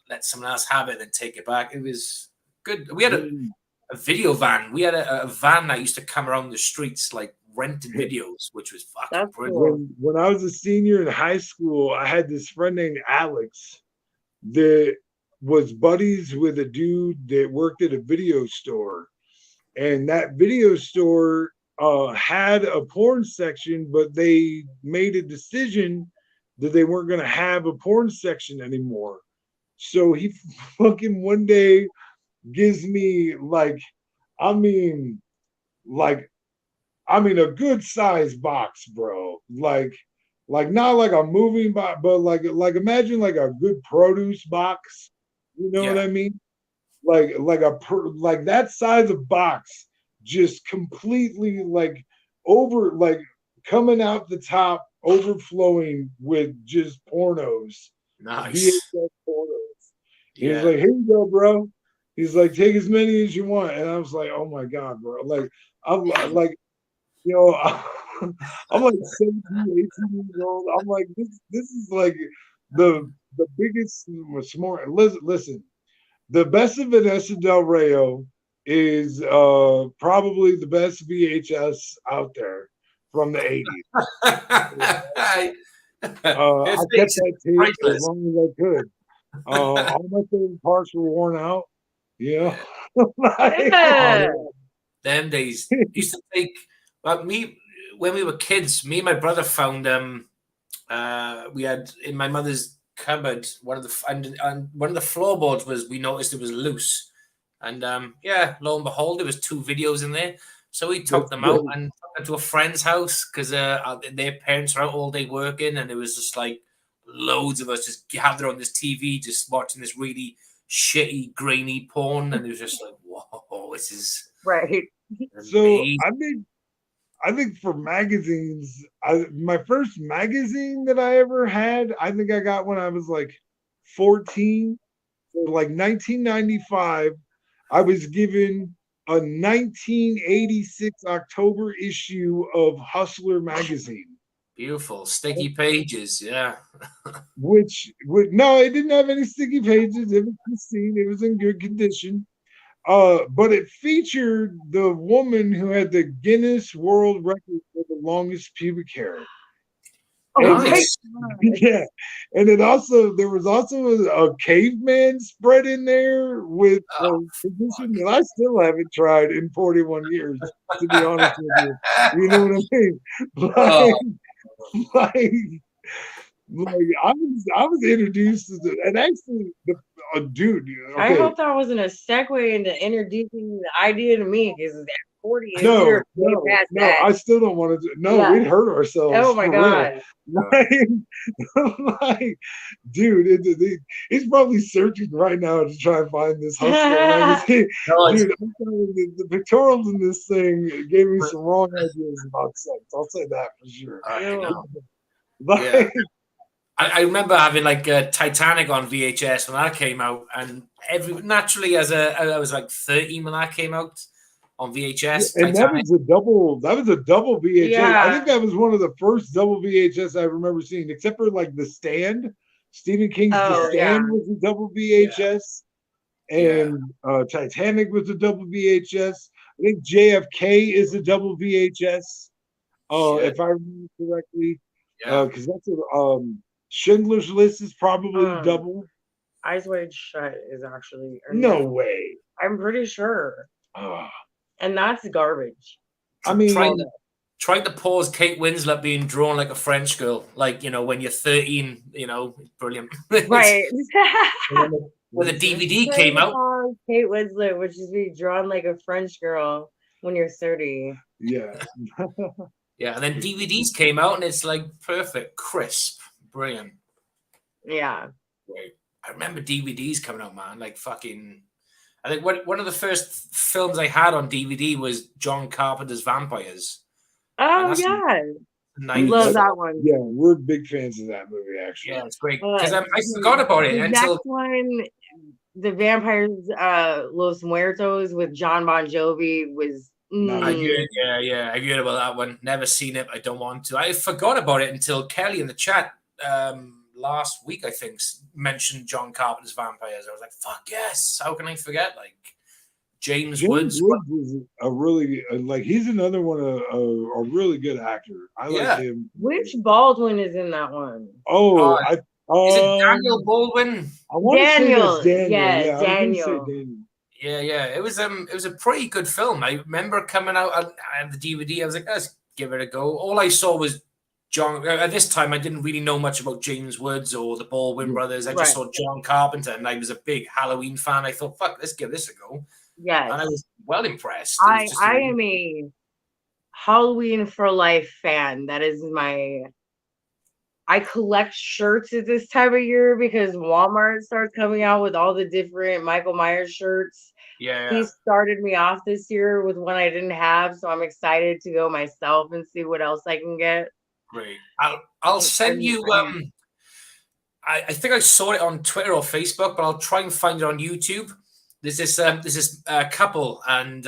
let someone else have it and then take it back. It was good. We had a video van. We had a van that used to come around the streets, like renting videos, which was fucking brilliant. When I was a senior in high school, I had this friend named Alex that was buddies with a dude that worked at a video store. And that video store had a porn section, but they made a decision that they weren't going to have a porn section anymore. So he fucking one day gives me a good size box, bro. Like not like a moving box, but like imagine like a good produce box. You know what I mean? Like that size of box, just completely coming out the top, overflowing with just pornos. Nice. VHS pornos. He's like, here you go, bro. He's like, take as many as you want. And I was like, oh my God, bro. I'm like 17, 18 years old. I'm like, this is like the biggest, smart. Listen, the best of Vanessa Del Rio is probably the best VHS out there from the 80s. I kept that tape as long as I could. All my favorite parts were worn out. Yeah. Them days used to take. Me when we were kids, me and my brother found we had in my mother's cupboard one of the floorboards we noticed it was loose, and lo and behold, there was 2 videos in there. So we took them out and took them to a friend's house because their parents are out all day working, and it was just like loads of us just gathered on this TV, just watching this really shitty, grainy porn, and it was just like, whoa, this is right. So I think for magazines, my first magazine that I ever had, I think I got when I was like 14. So like 1995, I was given a 1986 October issue of Hustler magazine. Beautiful sticky pages, yeah. which no, it didn't have any sticky pages. It was pristine. It was in good condition. But it featured the woman who had the Guinness World Record for the longest pubic hair. Oh, nice. Yeah, and there was also a caveman spread in there with a position that I still haven't tried in 41 years, to be honest with you. You know what I mean? I was introduced to and actually dude. Okay. I hope that wasn't a segue into introducing the idea to me because at 40 no, I still don't want to. We'd hurt ourselves. Oh my God! Dude, he's probably searching right now to try and find this Hustler magazine. Dude, I'm telling you, the pictorials in this thing gave me some wrong ideas about sex. I'll say that for sure. I remember having Titanic on VHS when that came out, and naturally as I was like 13 when that came out on VHS. And Titanic. That was a double VHS. Yeah. I think that was one of the first double VHS I remember seeing, except for like The Stand. Stephen King's The Stand was a double VHS, and Titanic was a double VHS. I think JFK is a double VHS, if I remember correctly. Because that's Schindler's List is probably double. Eyes Wide Shut is actually no way. I'm pretty sure. And that's garbage. I mean, trying to pause Kate Winslet being drawn like a French girl, when you're 13, brilliant. Right. When the DVD came out, Kate Winslet, which is being drawn like a French girl when you're 30. Yeah. Yeah, and then DVDs came out, and it's like perfect, crisp, brilliant. Yeah. Great. I remember DVDs coming out, man. Like fucking. I think one of the first films I had on DVD was John Carpenter's Vampires. Oh yeah. Love that one. Yeah, we're big fans of that movie, actually. Yeah, it's great. Because I forgot about it until... Next one, The Vampires Los Muertos with John Bon Jovi was... I heard about that one. Never seen it. I don't want to. I forgot about it until Kelly in the chat last week, I think, mentioned John Carpenter's Vampires. I was like, fuck yes. How can I forget? Like, James Woods is a really he's another one, a really good actor. I like him. Which Baldwin is in that one? Is it Daniel Baldwin? I want to say Daniel. Daniel. Yeah, Daniel. Yeah. It was a pretty good film. I remember coming out on the DVD. I was like, let's give it a go. All I saw was John. At this time, I didn't really know much about James Woods or the Baldwin brothers. I just saw John Carpenter, and I was a big Halloween fan. I thought, fuck, let's give this a go. Yes. And I was well impressed. I am a Halloween for life fan. That is I collect shirts at this time of year because Walmart starts coming out with all the different Michael Myers shirts. Yeah. He started me off this year with one I didn't have, so I'm excited to go myself and see what else I can get. Great. I'll send you I think I saw it on Twitter or Facebook, but I'll try and find it on YouTube. There's this couple, and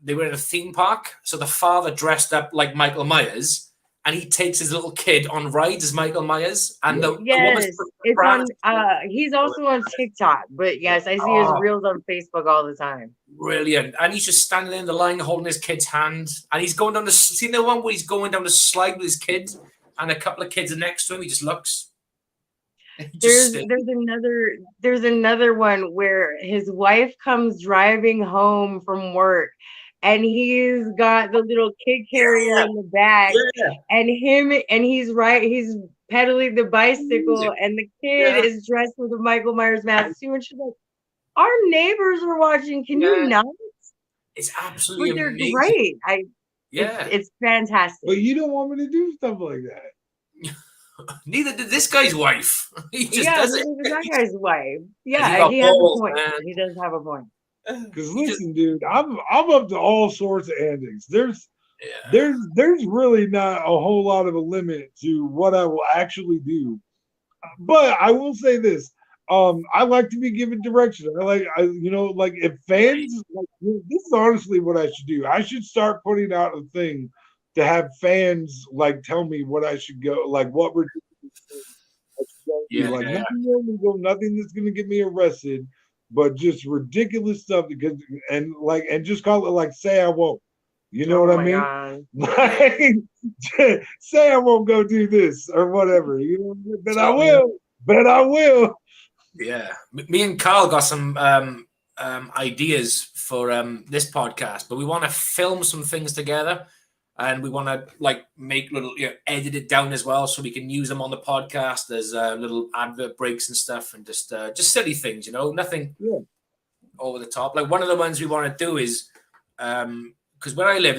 they were in a theme park. So the father dressed up like Michael Myers, and he takes his little kid on rides as Michael Myers. And the it's on. He's also on TikTok, but yes, I see his reels on Facebook all the time. Brilliant. And he's just standing in the line holding his kid's hand, and he's going down the one where he's going down the slide with his kid, and a couple of kids are next to him. He just looks. There's another one where his wife comes driving home from work, and he's got the little kid carrier in the back, and he's pedaling the bicycle, and the kid is dressed with a Michael Myers mask too, and she's like, our neighbors are watching. Can you not? It's absolutely but they're amazing. Great. It's fantastic. But you don't want me to do stuff like that. Neither did this guy's wife. He just does it. That guy's wife. Yeah, he has a point. Man. He does have a point. Because listen, dude, I'm up to all sorts of antics. There's really not a whole lot of a limit to what I will actually do. But I will say this: I like to be given direction. If fans this is honestly what I should do. I should start putting out a thing to have fans tell me what I should go, what we're doing. Nothing that's gonna get me arrested, but just ridiculous stuff and just call it say I won't. You know what I mean? Say I won't go do this or whatever. But I will. Yeah, me and Carl got some ideas for this podcast, but we want to film some things together. And we want to make little, edit it down as well, so we can use them on the podcast as little advert breaks and stuff, and just silly things, nothing over the top. Like one of the ones we want to do is, because where I live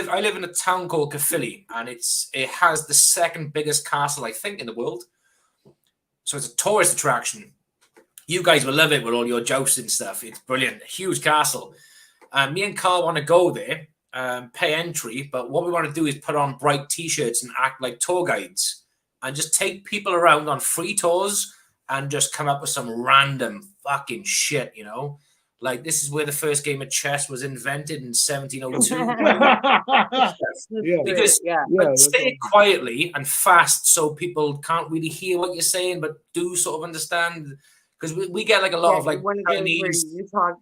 I live in a town called Caerphilly, and it has the second biggest castle I think in the world. So it's a tourist attraction. You guys will love it with all your jousting stuff. It's brilliant, a huge castle. Me and Carl want to go there. Pay entry, but what we want to do is put on bright t-shirts and act like tour guides and just take people around on free tours and just come up with some random fucking shit, this is where the first game of chess was invented in 1702. Say it quietly and fast so people can't really hear what you're saying but do sort of understand. Because we get a lot of Chinese.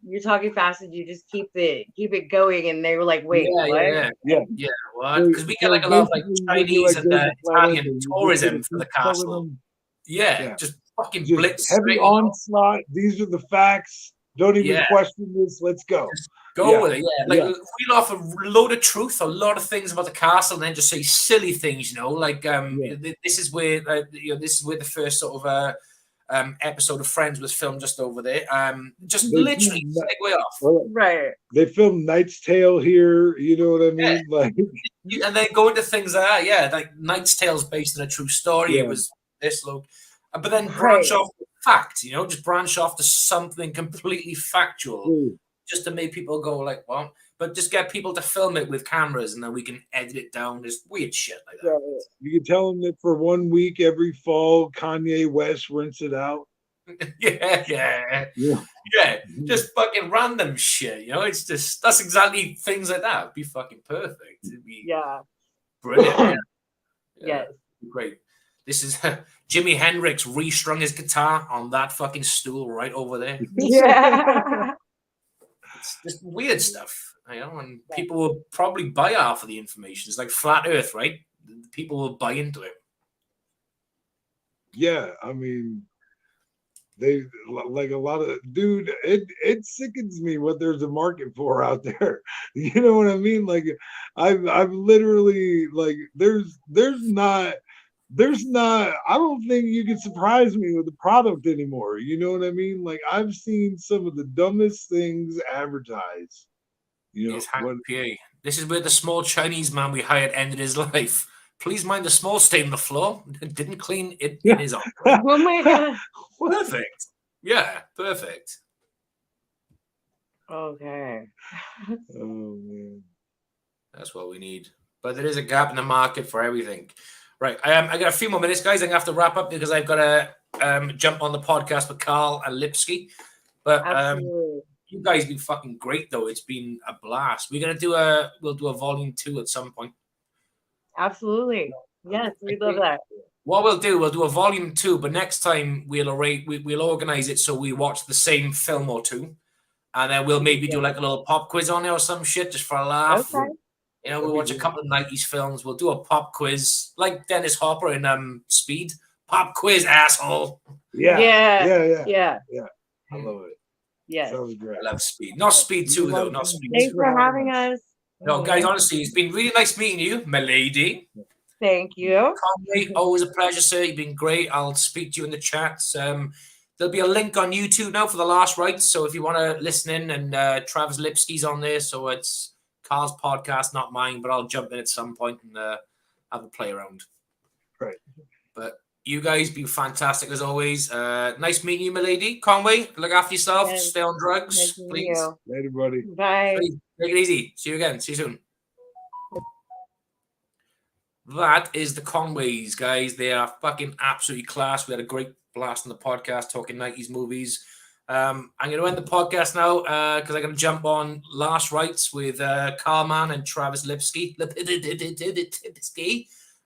You're talking fast, and you just keep it going, and they were like, "Wait, what?" What? Because we get a lot of Chinese and Italian tourism for the castle. Just fucking blitz. Heavy onslaught. These are the facts. Don't even question this. Let's go. Just go with it. Reel off a load of truth, a lot of things about the castle, and then just say silly things. This is where the first sort of. Episode of Friends was filmed just over there. Just literally segue off. Right. They filmed Knight's Tale here. You know what I mean? And then go into things Knight's Tale is based on a true story. It was this look, but then branch off to fact. Just branch off to something completely factual, just to make people go well. but just get people to film it with cameras, and then we can edit it down. Just weird shit like that. You can tell them that for 1 week every fall, Kanye West rinse it out. Yeah. Just fucking random shit. You know, it's just that's exactly things like that. It'd be fucking perfect. It'd be brilliant. Yes. Great. This is Jimi Hendrix restrung his guitar on that fucking stool right over there. Yeah. It's just weird stuff, you know, and people will probably buy half of the information. It's like flat Earth, right? People will buy into it. Yeah, I mean, they like a lot of dude. It sickens me what there's a market for out there. You know what I mean? Like, I've literally like there's not. I don't think you can surprise me with the product anymore. You know what I mean? Like, I've seen some of the dumbest things advertised. You know, this is where the small Chinese man we hired ended his life. Please mind the small stain on the floor. Didn't clean it in his office. Oh my God. Perfect. Yeah, perfect. Okay. Oh man. That's what we need. But there is a gap in the market for everything. Right, I got a few more minutes, guys. I'm going to have to wrap up because I've got to jump on the podcast with Carl and Lipsky. But you guys have been fucking great, though. It's been a blast. We're going to we'll do a volume 2 at some point. Absolutely. Yes, we love that. What we'll do a volume 2, but next time we'll organize it so we watch the same film or two, and then we'll maybe do like a little pop quiz on it or some shit just for a laugh. Okay. You know, we'll watch a couple of 90s films. We'll do a pop quiz like Dennis Hopper in Speed. Pop quiz, asshole. Yeah. I love it. Yes. That was great. I love Speed. Not Speed 2, though. Not Speed 2. Thanks for having us. No, guys, honestly, it's been really nice meeting you, my lady. Thank you. Conway, always a pleasure, sir. You've been great. I'll speak to you in the chats. There'll be a link on YouTube now for The Last Rites. So if you want to listen in, and Travis Lipsky's on there. So it's Carl's podcast, not mine, but I'll jump in at some point and have a play around. Right. But you guys be fantastic as always. Nice meeting you, my lady. Conway, look after yourself. Yes. Stay on drugs, please. Later, buddy. Bye. Take it easy. See you again. See you soon. That is the Conways, guys. They are fucking absolutely class. We had a great blast on the podcast talking 90s movies. I'm going to end the podcast now because I'm going to jump on Last Rites with Carl Mann and Travis Lipsky.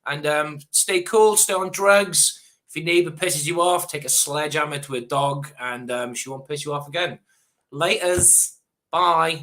And stay cool, stay on drugs. If your neighbor pisses you off, take a sledgehammer to a dog and she won't piss you off again. Laters. Bye.